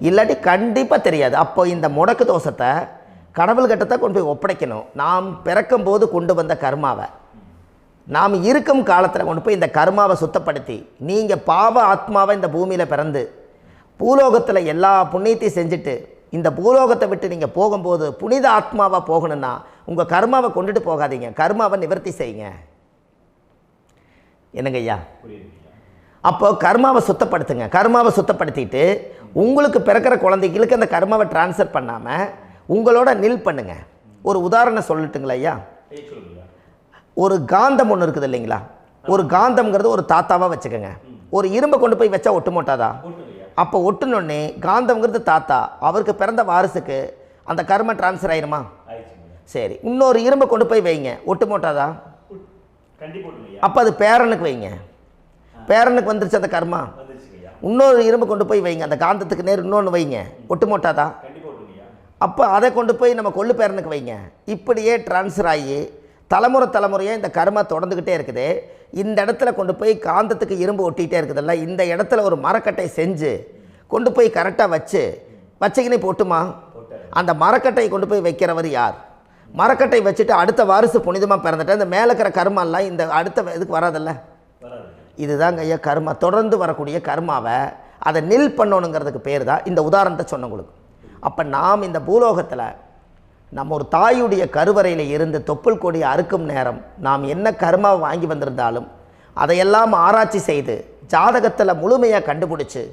இல்லாட்டி கண்டிப்பாக தெரியாது. அப்போ இந்த முடக்கு தோஷத்தை கடவுள்கிட்ட கொண்டு போய் ஒப்படைக்கணும். நாம் பிறக்கும் போது கொண்டு வந்த கர்மாவை நாம் இருக்கும் காலத்தில் கொண்டு போய் இந்த கர்மாவை சுத்தப்படுத்தி, நீங்கள் பாவ ஆத்மாவை இந்த பூமியில் பிறந்து பூலோகத்தில் எல்லா புண்ணியத்தையும் செஞ்சுட்டு இந்த பூலோகத்தை விட்டு நீங்கள் போகும்போது புனித ஆத்மாவாக போகணுன்னா உங்கள் கர்மாவை கொண்டுட்டு போகாதீங்க, கர்மாவை நிவர்த்தி செய்யுங்க. என்னங்க ஐயா? அப்போ கர்மாவை சுத்தப்படுத்துங்க. கர்மாவை சுத்தப்படுத்திட்டு உங்களுக்கு பிறக்கிற குழந்தைகளுக்கு அந்த கர்மாவை டிரான்ஸ்ஃபர் பண்ணாமல் உங்களோட நில் பண்ணுங்க. ஒரு உதாரணம் சொல்லட்டுங்களா ஐயா? ஒரு காந்தம் ஒன்று இருக்குது இல்லைங்களா? ஒரு காந்தம்ங்கிறது ஒரு தாத்தாவாக வச்சுக்கோங்க. ஒரு இரும்பை கொண்டு போய் வச்சா ஒட்டு மோட்டாதா? அப்போ ஒட்டுனோடனே காந்தம்ங்கிறது தாத்தா, அவருக்கு பிறந்த வாரிசுக்கு அந்த கர்ம டிரான்ஸ்ஃபர் ஆயிருமா? சரி, இன்னொரு இரும்பை கொண்டு போய் வைங்க, ஒட்டு மோட்டாதா? அப்போ அது பேரனுக்கு வைங்க, பேரனுக்கு வந்துருச்சு அந்த கர்மா. இன்னொரு இரும்பு கொண்டு போய் வைங்க, அந்த காந்தத்துக்கு நேர் இன்னொன்று வைங்க, ஒட்டு மோட்டாதா? அப்போ அதை கொண்டு போய் நம்ம கொள்ளு பேரனுக்கு வைங்க. இப்படியே டிரான்ஸ்ஃபர் ஆகி தலைமுறையாக இந்த கர்மா தொடர்ந்துக்கிட்டே இருக்குது. இந்த இடத்துல கொண்டு போய் காந்தத்துக்கு இரும்பு ஒட்டிகிட்டே இருக்குதுல்ல, இந்த இடத்துல ஒரு மரக்கட்டை செஞ்சு கொண்டு போய் கரெக்டாக வச்சுக்கினே போட்டுமா? அந்த மரக்கட்டையை கொண்டு போய் வைக்கிறவர் யார்? மரக்கட்டை வச்சுட்டு அடுத்த வாரிசு புனிதமாக பிறந்துட்டு அந்த மேலே இருக்கிற கர்மாலாம் இந்த அடுத்த இதுக்கு வராதல்ல. இதுதாங்க ஐயா கர்மா. தொடர்ந்து வரக்கூடிய கர்மாவை அதை நில் பண்ணணுங்கிறதுக்கு பேர் தான் இந்த உதாரணத்தை சொன்னவங்களுக்கு. அப்போ நாம் இந்த பூலோகத்தில் நம்ம ஒரு தாயுடைய கருவறையில் இருந்து தொப்புள் கொடி அறுக்கும் நேரம் நாம் என்ன கர்மாவை வாங்கி வந்திருந்தாலும் அதையெல்லாம் ஆராய்ச்சி செய்து ஜாதகத்தில் முழுமையாக கண்டுபிடிச்சி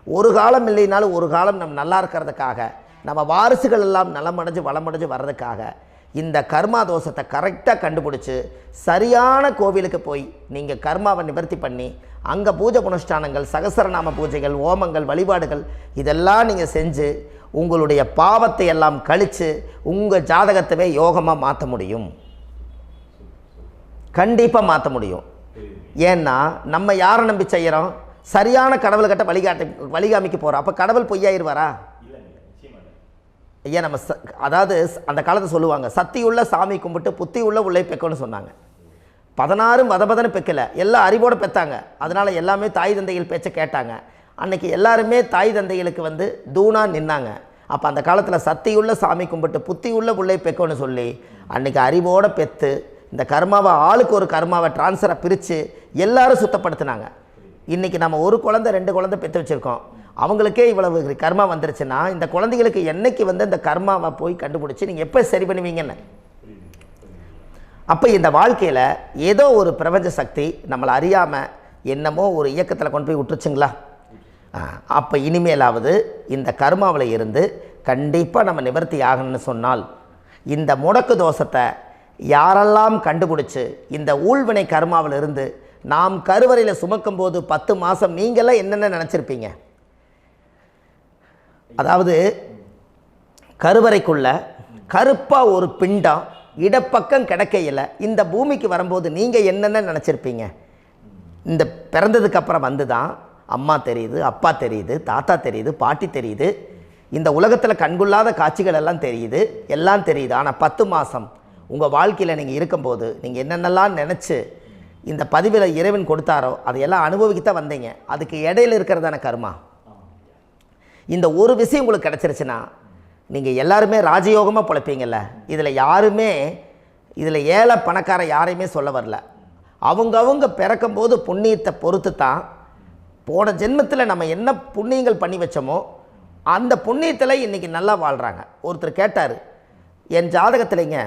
ஒரு காலம் இல்லைனாலும் ஒரு காலம் நம்ம நல்லா இருக்கிறதுக்காக, நம்ம வாரிசுகள் எல்லாம் நலமடைஞ்சு வளமடைஞ்சு வர்றதுக்காக இந்த கர்மா தோஷத்தை கரெக்டாக கண்டுபிடிச்சி சரியான கோவிலுக்கு போய் நீங்கள் கர்மாவை நிவர்த்தி பண்ணி அங்கே பூஜை புனஸ்தானங்கள், சகசரநாம பூஜைகள், ஓமங்கள், வழிபாடுகள் இதெல்லாம் நீங்கள் செஞ்சு உங்களுடைய பாவத்தை எல்லாம் கழித்து உங்கள் ஜாதகத்தவே யோகமாக மாற்ற முடியும். கண்டிப்பாக மாற்ற முடியும். ஏன்னா நம்ம யாரை நம்பி செய்கிறோம்? சரியான கடவுள்கிட்ட வழிகாமிக்க போகிறோம். அப்போ கடவுள் பொய்யாயிருவாரா? ஐயா நம்ம அதாவது அந்த காலத்தை சொல்லுவாங்க, சத்தியுள்ள சாமி கும்பிட்டு புத்தி உள்ள உள்ளே பெக்கணும்னு சொன்னாங்க. 16 வதபதன்னு பெக்கலை, எல்லாம் அறிவோடு பெற்றாங்க. அதனால் எல்லாமே தாய் தந்தைகள் பேச்சை கேட்டாங்க. அன்றைக்கி எல்லாருமே தாய் தந்தைகளுக்கு தூணாக நின்னாங்க. அப்போ அந்த காலத்தில் சத்தியுள்ள சாமி கும்பிட்டு புத்தி உள்ள உள்ளே பெக்கணும்னு சொல்லி அன்றைக்கி அறிவோடு பெற்று இந்த கர்மாவை ஆளுக்கு ஒரு கர்மாவை டிரான்ஸ்ஃபரை பிரித்து எல்லாரும் சுத்தப்படுத்தினாங்க. இன்றைக்கி நம்ம ஒரு குழந்தை 2 குழந்தை பெற்று வச்சுருக்கோம். அவங்களுக்கே இவ்வளவு கர்மா வந்துருச்சுன்னா இந்த குழந்தைகளுக்கு என்னைக்கு இந்த கர்மாவை போய் கண்டுபிடிச்சி நீங்கள் எப்போ சரி பண்ணுவீங்கன்னு. அப்போ இந்த வாழ்க்கையில் ஏதோ ஒரு பிரபஞ்ச சக்தி நம்மளை அறியாமல் என்னமோ ஒரு இயக்கத்தில் கொண்டு போய் விட்டுருச்சுங்களா? அப்போ இனிமேலாவது இந்த கர்மாவில் இருந்து கண்டிப்பாக நம்ம நிவர்த்தி ஆகணும்னு சொன்னால் இந்த முடக்கு தோஷத்தை யாரெல்லாம் கண்டுபிடிச்சி இந்த ஊழ்வினை கர்மாவில் இருந்து நாம் கருவறையில் சுமக்கும் போது 10 மாதம் நீங்களாம் என்னென்ன நினச்சிருப்பீங்க? அதாவது கருவறைக்குள்ள கருப்பாக ஒரு பிண்டம் இடப்பக்கம் கிடக்கையில் இந்த பூமிக்கு வரும்போது நீங்கள் என்னென்ன நினச்சிருப்பீங்க? இந்த பிறந்ததுக்கு அப்புறம் வந்து தான் அம்மா தெரியுது, அப்பா தெரியுது, தாத்தா தெரியுது, பாட்டி தெரியுது, இந்த உலகத்தில் கண்கொள்ளாத காட்சிகள் எல்லாம் தெரியுது, எல்லாம் தெரியுது. ஆனால் 10 மாதம் உங்கள் வாழ்க்கையில் நீங்கள் இருக்கும்போது நீங்கள் என்னென்னலாம் நினச்சி இந்த பதிவில் இறைவன் கொடுத்தாரோ அதையெல்லாம் அனுபவிக்கத்தான் வந்தீங்க. அதுக்கு இடையில இருக்கிறதான கர்மா. இந்த ஒரு விஷயம் உங்களுக்கு கிடச்சிருச்சுன்னா நீங்கள் எல்லாருமே ராஜயோகமாக பிழைப்பீங்கள்ல. இதில் ஏழை பணக்கார யாரையுமே சொல்ல வரல. அவங்க பிறக்கும்போது புண்ணியத்தை பொறுத்து தான் போன ஜென்மத்தில் நம்ம என்ன புண்ணியங்கள் பண்ணி வச்சோமோ அந்த புண்ணியத்தில் இன்றைக்கி நல்லா வாழ்கிறாங்க. ஒருத்தர் கேட்டார், என் ஜாதகத்தில்ங்க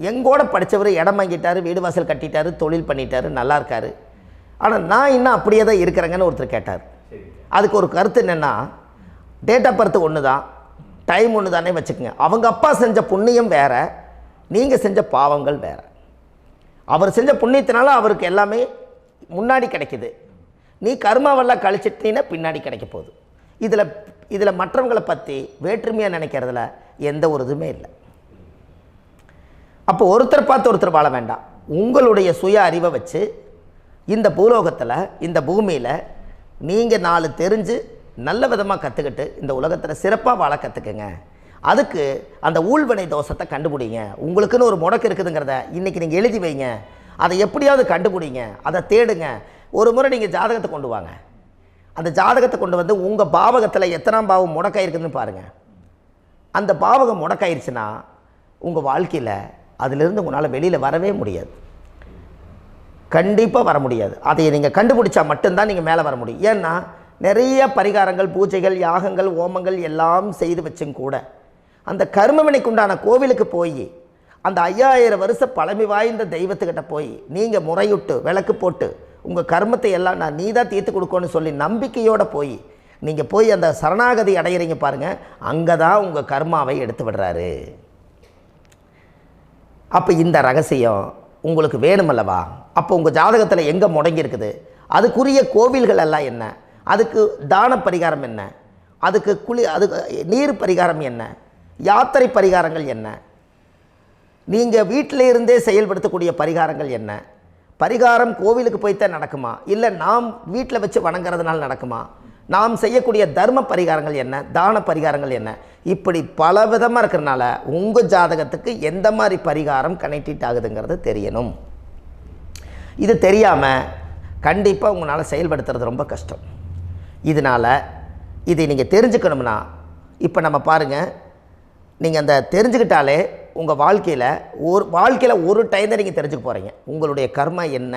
எங்கூட படித்தவர் இடம் வாங்கிட்டார், வீடு வாசல் கட்டிட்டார், தொழில் பண்ணிட்டார், நல்லா இருக்கார், ஆனால் நான் இன்னும் அப்படியே தான் இருக்கிறேங்கன்னு ஒருத்தர் கேட்டார். அதுக்கு ஒரு கருத்து என்னென்னா, டேட் ஆஃப் பர்த் ஒன்று தான், டைம் ஒன்று தானே வச்சுக்கோங்க. அவங்க அப்பா செஞ்ச புண்ணியம் வேறு, நீங்கள் செஞ்ச பாவங்கள் வேறு. அவர் செஞ்ச புண்ணியத்தினால அவருக்கு எல்லாமே முன்னாடி கிடைக்குது. நீ கர்மாவெல்லாம் கழிச்சிட்டீங்கன்னா பின்னாடி கிடைக்க போகுது. இதில் மற்றவங்களை பற்றி வேற்றுமையாக நினைக்கிறதுல எந்த ஒரு இதுவுமே இல்லை. அப்போ ஒருத்தர் பார்த்து ஒருத்தர் வாழ வேண்டாம். உங்களுடைய சுய அறிவை வச்சு இந்த பூலோகத்தில் இந்த பூமியில் நீங்கள் 4 தெரிஞ்சு நல்ல விதமாக கற்றுக்கிட்டு இந்த உலகத்தில் சிறப்பாக வாழ கற்றுக்குங்க. அதுக்கு அந்த ஊழ்வினை தோஷத்தை கண்டுபிடிங்க. உங்களுக்குன்னு ஒரு முடக்கு இருக்குதுங்கிறத இன்றைக்கி நீங்கள் எழுதி வைங்க. அதை எப்படியாவது கண்டுபிடிங்க, அதை தேடுங்க. ஒரு முறை நீங்கள் ஜாதகத்தை கொண்டு வாங்க. அந்த ஜாதகத்தை கொண்டு வந்து உங்கள் பாவகத்தில் எத்தனாம் பாவம் முடக்காயிருக்குதுன்னு பாருங்கள். அந்த பாவகம் முடக்காயிருச்சுன்னா உங்கள் வாழ்க்கையில் அதிலிருந்து உங்களால் வெளியில் வரவே முடியாது, கண்டிப்பாக வர முடியாது. அதை நீங்கள் கண்டுபிடிச்சா மட்டும்தான் நீங்கள் மேலே வர முடியும். ஏன்னா நிறைய பரிகாரங்கள், பூஜைகள், யாகங்கள், ஓமங்கள் எல்லாம் செய்து வச்சும் கூட அந்த கர்மவினைக்கு உண்டான கோவிலுக்கு போய் அந்த 5000 வருஷ பழமை வாய்ந்த தெய்வத்துக்கிட்ட போய் நீங்கள் முறையிட்டு விளக்கு போட்டு உங்கள் கர்மத்தை எல்லாம் நான் நீ தான் தீர்த்து கொடுக்கணும்னு சொல்லி நம்பிக்கையோடு நீங்கள் போய் அந்த சரணாகதி அடையிறீங்க பாருங்கள், அங்கே தான் உங்கள் கர்மாவை எடுத்து விடுறாரு. அப்போ இந்த ரகசியம் உங்களுக்கு வேணுமல்லவா? அப்போ உங்கள் ஜாதகத்தில் எங்கே முடங்கி இருக்குது, அதுக்குரிய கோவில்கள் எல்லாம் என்ன, அதுக்கு தான பரிகாரம் என்ன, அதுக்கு நீர் பரிகாரம் என்ன, யாத்திரை பரிகாரங்கள் என்ன, நீங்கள் வீட்டில் இருந்தே செயல்படுத்தக்கூடிய பரிகாரங்கள் என்ன, பரிகாரம் கோவிலுக்கு போய்த்தான் நடக்குமா, இல்லை நாம் வீட்டில் வச்சு வணங்குறதுனால நடக்குமா, நாம் செய்யக்கூடிய தர்ம பரிகாரங்கள் என்ன, தான பரிகாரங்கள் என்ன, இப்படி பல விதமாக இருக்கிறனால உங்கள் ஜாதகத்துக்கு எந்த மாதிரி பரிகாரம் கனெக்ட் ஆகுதுங்கிறது தெரியணும். இது தெரியாமல் கண்டிப்பாக உங்களால் செயல்படுத்துறது ரொம்ப கஷ்டம். இதனால் இதை நீங்கள் தெரிஞ்சுக்கணும்னா இப்போ நம்ம பாருங்கள், நீங்கள் அந்த தெரிஞ்சுக்கிட்டாலே உங்கள் வாழ்க்கையில் ஒரு டைம் தான் நீங்கள் தெரிஞ்சுக்க போகிறீங்க. உங்களுடைய கர்மா என்ன,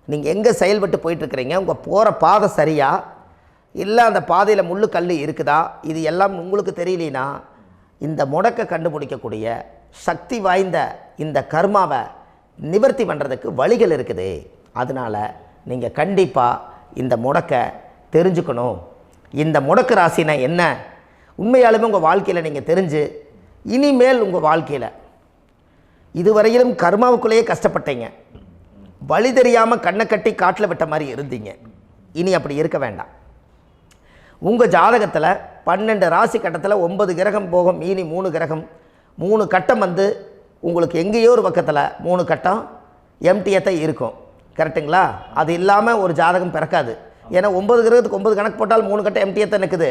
நீங்கள் எங்கே செயல்பட்டு போயிட்டுருக்கிறீங்க, உங்கள் போகிற பாதை சரியா இல்லை அந்த பாதையில் முள்ளு கல் இருக்குதா, இது எல்லாம் உங்களுக்கு தெரியலனா இந்த முடக்கை கண்டுபிடிக்கக்கூடிய சக்தி வாய்ந்த இந்த கர்மாவை நிவர்த்தி பண்ணுறதுக்கு வழிகள் இருக்குது. அதனால் நீங்கள் கண்டிப்பாக இந்த முடக்கை தெரிஞ்சுக்கணும். இந்த முடக்கு ராசினா என்ன, உண்மையாலுமே உங்கள் வாழ்க்கையில் நீங்கள் தெரிஞ்சு இனிமேல் உங்கள் வாழ்க்கையில் இதுவரையிலும் கர்மாவுக்குள்ளேயே கஷ்டப்பட்டீங்க, வழி தெரியாமல் கண்ணை கட்டி காட்டில் விட்ட மாதிரி இருந்தீங்க, இனி அப்படி இருக்க வேண்டாம். உங்கள் ஜாதகத்தில் 12 ராசி கட்டத்தில் 9 கிரகம் போகும், மீனி 3 கிரகம், 3 கட்டம் வந்து உங்களுக்கு எங்கேயோ ஒரு பக்கத்தில் 3 கட்டம் எம்டிஎத்தான் இருக்கும். கரெக்டுங்களா? அது இல்லாமல் ஒரு ஜாதகம் பிறக்காது. ஏன்னா 9 கிரகத்துக்கு 9 கணக்கு போட்டால் 3 கட்டம் எம்டிஎத்தான் நிற்குது.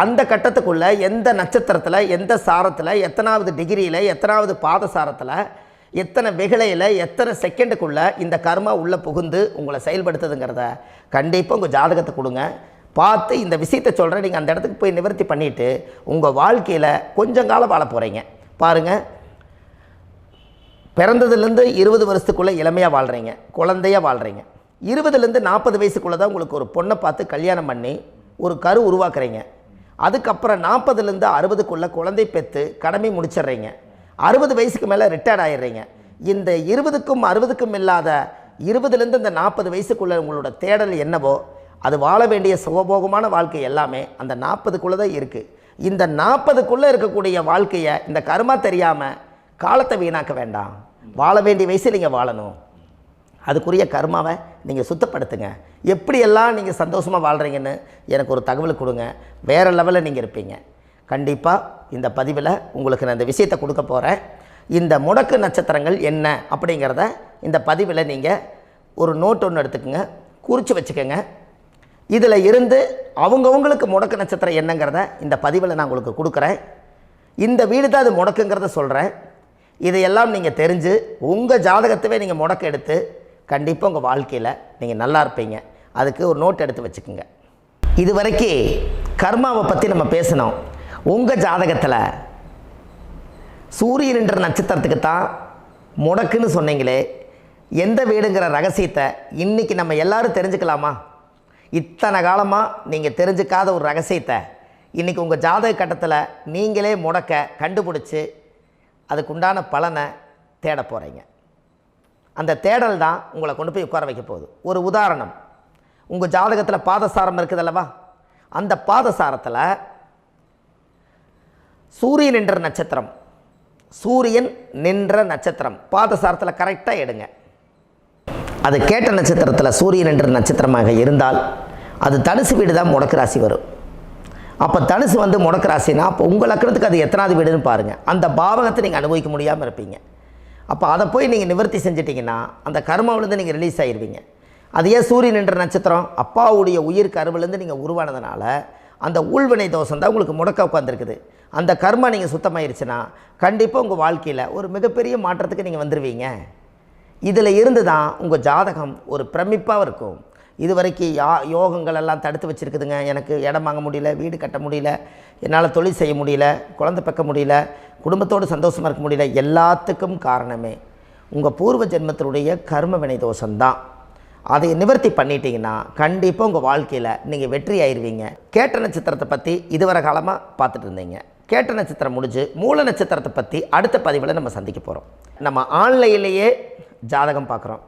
அந்த கட்டத்துக்குள்ளே எந்த நட்சத்திரத்தில், எந்த சாரத்தில், எத்தனாவது டிகிரியில், எத்தனாவது பாத சாரத்தில், எத்தனை வெகுளையில், எத்தனை செகண்டுக்குள்ளே இந்த கர்மா உள்ளே புகுந்து உங்களை செயல்படுத்துதுங்கிறத கண்டிப்பாக உங்கள் ஜாதகத்தை கொடுங்க, பார்த்து இந்த விஷயத்தை சொல்கிறேன். நீங்கள் அந்த இடத்துக்கு போய் நிவர்த்தி பண்ணிவிட்டு உங்கள் வாழ்க்கையில் கொஞ்சம் காலம் வாழ போகிறீங்க. பாருங்கள், பிறந்ததுலேருந்து 20 வருஷத்துக்குள்ளே இளமையாக வாழ்கிறீங்க, குழந்தையாக வாழ்கிறீங்க. 20லேருந்து 40 வயசுக்குள்ளே தான் உங்களுக்கு ஒரு பொண்ணை பார்த்து கல்யாணம் பண்ணி ஒரு கரு உருவாக்குறீங்க. அதுக்கப்புறம் 40லேருந்து 60க்குள்ளே குழந்தை பெற்று கடமை முடிச்சிடுறீங்க. 60 வயசுக்கு மேலே ரிட்டையர்ட் ஆகிடுறீங்க. இந்த 20க்கும் 60க்கும் இல்லாத 20லேருந்து இந்த 40 வயசுக்குள்ளே உங்களோட தேடல் என்னவோ அது வாழ வேண்டிய சுகபோகமான வாழ்க்கை எல்லாமே அந்த 40க்குள்ளே தான் இருக்குது. இந்த 40க்குள்ளே இருக்கக்கூடிய வாழ்க்கையை இந்த கர்மா தெரியாமல் காலத்தை வீணாக்க வேண்டாம். வாழ வேண்டிய வயசில் நீங்கள் வாழணும். அதுக்குரிய கர்மாவை நீங்கள் சுத்தப்படுத்துங்க. எப்படியெல்லாம் நீங்கள் சந்தோஷமாக வாழ்கிறீங்கன்னு எனக்கு ஒரு தகவல் கொடுங்க. வேறு லெவலில் நீங்கள் இருப்பீங்க. கண்டிப்பாக இந்த பதிவில் உங்களுக்கு நான் இந்த விஷயத்தை கொடுக்க போகிறேன். இந்த முடக்கு நட்சத்திரங்கள் என்ன அப்படிங்கிறத இந்த பதிவில் நீங்கள் ஒரு நோட் ஒன்று எடுத்துக்கோங்க, குறித்து வச்சுக்கோங்க. இதில் இருந்து அவங்கவுங்களுக்கு முடக்கு நட்சத்திரம் என்னங்கிறத இந்த பதிவில் நான் உங்களுக்கு கொடுக்குறேன். இந்த வீடு தான் அது முடக்குங்கிறத சொல்கிறேன். இதையெல்லாம் நீங்கள் தெரிஞ்சு உங்கள் ஜாதகத்தவே நீங்கள் முடக்கு எடுத்து கண்டிப்பாக உங்கள் வாழ்க்கையில் நீங்கள் நல்லா இருப்பீங்க. அதுக்கு ஒரு நோட் எடுத்து வச்சுக்கோங்க. இது வரைக்கும் கர்மாவை பற்றி நம்ம பேசினோம். உங்கள் ஜாதகத்தில் சூரியன் என்ற நட்சத்திரத்துக்கு தான் முடக்குன்னு சொன்னீங்களே, எந்த வீடுங்கிற ரகசியத்தை இன்றைக்கி நம்ம எல்லோரும் தெரிஞ்சுக்கலாமா? இத்தனை காலமாக நீங்கள் தெரிஞ்சுக்காத ஒரு ரகசியத்தை இன்றைக்கி உங்கள் ஜாதக கட்டத்தில் நீங்களே முடக்க கண்டுபிடிச்சி அதுக்குண்டான பலனை தேட போகிறீங்க. அந்த தேடல் தான் உங்களை கொண்டு போய் உட்கார வைக்க போகுது. ஒரு உதாரணம், உங்கள் ஜாதகத்தில் பாதசாரம் இருக்குது அல்லவா? அந்த பாதசாரத்தில் சூரியன் என்ற நட்சத்திரம், சூரியன் நின்ற நட்சத்திரம் பாதசாரத்தில் கரெக்டாக எடுங்க. அது கேட்ட நட்சத்திரத்தில் சூரியன் என்ற நட்சத்திரமாக இருந்தால் அது தனுசு வீடு தான் முடக்கு ராசி வரும். அப்போ தனுசு வந்து முடக்கு ராசினா அப்போ உங்கள் லக்னத்துக்கு அது எத்தனாவது வீடுன்னு பாருங்கள். அந்த பாவகத்தை நீங்கள் அனுபவிக்க முடியாமல் இருப்பீங்க. அப்போ அதை போய் நீங்கள் நிவர்த்தி செஞ்சிட்டிங்கன்னா அந்த கர்மாவிலேருந்து நீங்கள் ரிலீஸ் ஆகிடுவீங்க. அது ஏன் சூரியன் என்ற நட்சத்திரம் அப்பாவுடைய உயிர் கருவிலேருந்து நீங்கள் உருவானதுனால அந்த உள்வினை தோஷம் தான் உங்களுக்கு முடக்க உட்காந்துருக்குது. அந்த கர்மா நீங்கள் சுத்தமாயிருச்சுன்னா கண்டிப்பாக உங்கள் வாழ்க்கையில் ஒரு மிகப்பெரிய மாற்றத்துக்கு நீங்கள் வந்துடுவீங்க. இதில் இருந்து தான் உங்கள் ஜாதகம் ஒரு பிரமிப்பாக இருக்கும். இது வரைக்கும் யோகங்கள் எல்லாம் தடுத்து வச்சுருக்குதுங்க. எனக்கு இடம் வாங்க முடியல, வீடு கட்ட முடியல, என்னால் தொழில் செய்ய முடியல, குழந்தை பெக்க முடியல, குடும்பத்தோடு சந்தோஷமாக இருக்க முடியல. எல்லாத்துக்கும் காரணமே உங்கள் பூர்வ ஜென்மத்தினுடைய கர்ம வினை தோஷம்தான். அதை நிவர்த்தி பண்ணிட்டீங்கன்னா கண்டிப்பாக உங்கள் வாழ்க்கையில் நீங்கள் வெற்றி ஆயிடுவீங்க. கேட்ட நட்சத்திரத்தை பற்றி இதுவரை காலமாக பார்த்துட்டு இருந்தீங்க. கேட்ட நட்சத்திரம் முடிஞ்சு மூல நட்சத்திரத்தை பற்றி அடுத்த பதிவில் நம்ம சந்திக்க போகிறோம். நம்ம ஆன்லைன்லேயே ஜாதகம் பார்க்குறோம்.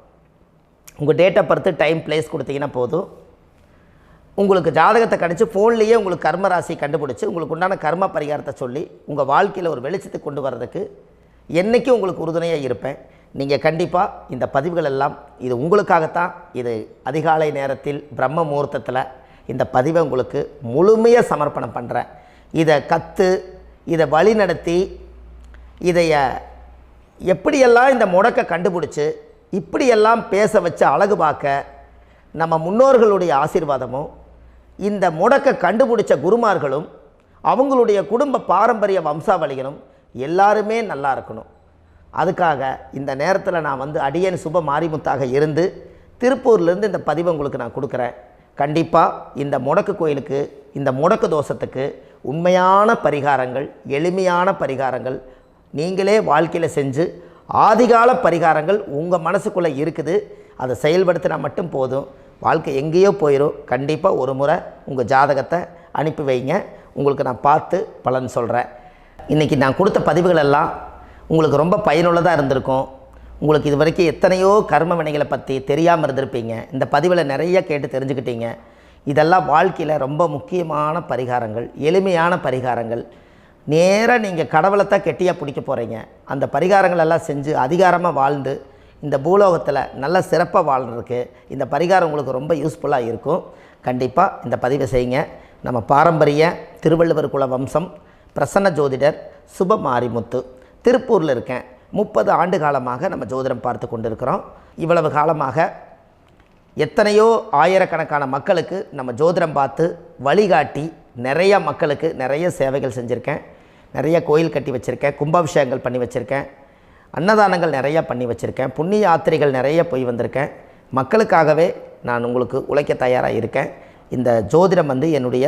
உங்கள் date of birth time place கொடுத்தீங்கன்னா போதும், உங்களுக்கு ஜாதகத்தை கணிச்சு ஃபோன்லேயே உங்களுக்கு கர்ம ராசி கண்டுபிடிச்சி உங்களுக்கு உண்டான கர்ம பரிகாரத்தை சொல்லி உங்கள் வாழ்க்கையில் ஒரு வெளிச்சத்தை கொண்டு வர்றதுக்கு என்றைக்கும் உங்களுக்கு உறுதுணையாக இருப்பேன். நீங்கள் கண்டிப்பாக இந்த பதிவுகள் எல்லாம் இது உங்களுக்காகத்தான். இது அதிகாலை நேரத்தில் பிரம்ம முகூர்த்தத்தில் இந்த பதிவை உங்களுக்கு முழுமையாக சமர்ப்பணம் பண்ணுறேன். இதை இதை வழி நடத்தி இதைய எப்படியெல்லாம் இந்த முடக்க கண்டுபிடிச்சி இப்படியெல்லாம் பேச வச்சு அழகு பார்க்க நம்ம முன்னோர்களுடைய ஆசீர்வாதமும் இந்த முடக்க கண்டுபிடிச்ச குருமார்களும் அவங்களுடைய குடும்ப பாரம்பரிய வம்சாவளிகளும் எல்லாருமே நல்லா இருக்கணும். அதுக்காக இந்த நேரத்தில் நான் வந்து அடியேன் சுப மாரிமுத்தாக இருந்து திருப்பூர்லேருந்து இந்த பதிவை உங்களுக்கு நான் கொடுக்குறேன். கண்டிப்பாக இந்த முடக்கு கோயிலுக்கு, இந்த முடக்கு தோஷத்துக்கு உண்மையான பரிகாரங்கள், எளிமையான பரிகாரங்கள் நீங்களே வாழ்க்கையில் செஞ்சு ஆதிகால பரிகாரங்கள் உங்கள் மனசுக்குள்ளே இருக்குது. அதை செயல்படுத்தினா மட்டும் போதும், வாழ்க்கை எங்கேயோ போயிடும். கண்டிப்பாக ஒரு முறை உங்கள் ஜாதகத்தை அனுப்பி வைங்க, உங்களுக்கு நான் பார்த்து பலன் சொல்கிறேன். இன்றைக்கி நான் கொடுத்த பதிவுகள் எல்லாம் உங்களுக்கு ரொம்ப பயனுள்ளதாக இருந்திருக்கும். உங்களுக்கு இது வரைக்கும் எத்தனையோ கர்ம வினைகளை பற்றி தெரியாமல் இருந்திருப்பீங்க. இந்த பதிவில் நிறைய கேட்டு தெரிஞ்சுக்கிட்டீங்க. இதெல்லாம் வாழ்க்கையில் ரொம்ப முக்கியமான பரிகாரங்கள், எளிமையான பரிகாரங்கள். நேராக நீங்கள் கடவுளைத்தான் கெட்டியாக பிடிக்க போகிறீங்க. அந்த பரிகாரங்கள் எல்லாம் செஞ்சு அதிகாரமாக வாழ்ந்து இந்த பூலோகத்தில் நல்ல சிறப்பாக வாழ்கிறதுக்கு இந்த பரிகாரம் உங்களுக்கு ரொம்ப யூஸ்ஃபுல்லாக இருக்கும். கண்டிப்பாக இந்த பதிவை செய்யுங்க. நம்ம பாரம்பரிய திருவள்ளுவர் குல வம்சம் பிரசன்ன ஜோதிடர் சுப மாரிமுத்து, திருப்பூரில் இருக்கேன். 30 ஆண்டு காலமாக நம்ம ஜோதிடம் பார்த்து கொண்டிருக்கிறோம். இவ்வளவு காலமாக எத்தனையோ ஆயிரக்கணக்கான மக்களுக்கு நம்ம ஜோதிடம் பார்த்து வழிகாட்டி நிறைய மக்களுக்கு நிறைய சேவைகள் செஞ்சுருக்கேன். நிறைய கோயில் கட்டி வச்சுருக்கேன், கும்பாபிஷேகங்கள் பண்ணி வச்சுருக்கேன், அன்னதானங்கள் நிறையா பண்ணி வச்சுருக்கேன், புண்ணிய யாத்திரைகள் நிறைய போய் வந்திருக்கேன். மக்களுக்காகவே நான் உங்களுக்கு உழைக்க தயாராக இருக்கேன். இந்த ஜோதிடம் வந்து என்னுடைய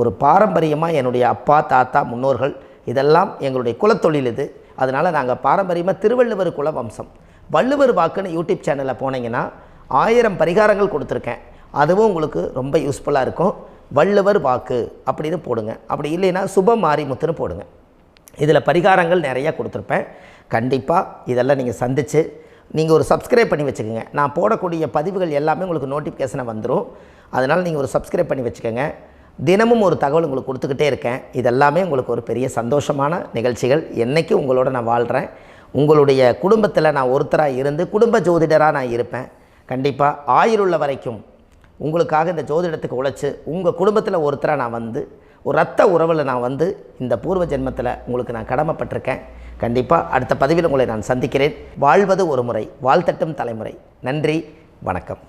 ஒரு பாரம்பரியமாக, என்னுடைய அப்பா தாத்தா முன்னோர்கள் இதெல்லாம் எங்களுடைய குலத்தொழில் இது. அதனால் நாங்கள் பாரம்பரியமாக திருவள்ளுவர் குல வம்சம். வள்ளுவர் வாக்குன்னு யூடியூப் சேனலில் போனீங்கன்னா 1000 பரிகாரங்கள் கொடுத்துருக்கேன். அதுவும் உங்களுக்கு ரொம்ப யூஸ்ஃபுல்லாக இருக்கும். வள்ளுவர் வாக்கு அப்படின்னு போடுங்க, அப்படி இல்லைன்னா சுப மாரிமுத்துன்னு போடுங்க. இதில் பரிகாரங்கள் நிறையா கொடுத்துருப்பேன். கண்டிப்பாக இதெல்லாம் நீங்கள் சந்தித்து நீங்கள் ஒரு சப்ஸ்கிரைப் பண்ணி வச்சுக்கோங்க. நான் போடக்கூடிய பதிவுகள் எல்லாமே உங்களுக்கு நோட்டிஃபிகேஷனை வந்துடும். அதனால் நீங்கள் ஒரு சப்ஸ்கிரைப் பண்ணி வச்சுக்கோங்க. தினமும் ஒரு தகவல் உங்களுக்கு கொடுத்துக்கிட்டே இருக்கேன். இதெல்லாமே உங்களுக்கு ஒரு பெரிய சந்தோஷமான நிகழ்ச்சிகள். என்றைக்கும் உங்களோட நான் வாழ்கிறேன். உங்களுடைய குடும்பத்தில் நான் ஒருத்தராக இருந்து குடும்ப ஜோதிடராக நான் இருப்பேன். கண்டிப்பாக ஆயுளுள்ள வரைக்கும் உங்களுக்காக இந்த ஜோதிடத்துக்கு உழைச்சி உங்கள் குடும்பத்தில் ஒருத்தராக நான் வந்து ஒரு ரத்த உறவில் நான் வந்து இந்த பூர்வ ஜென்மத்தில் உங்களுக்கு நான் கடமைப்பட்டிருக்கேன். கண்டிப்பாக அடுத்த பதிவில் உங்களை நான் சந்திக்கிறேன். வாழ்வது ஒரு முறை, வாழ்த்தட்டும் தலைமுறை. நன்றி, வணக்கம்.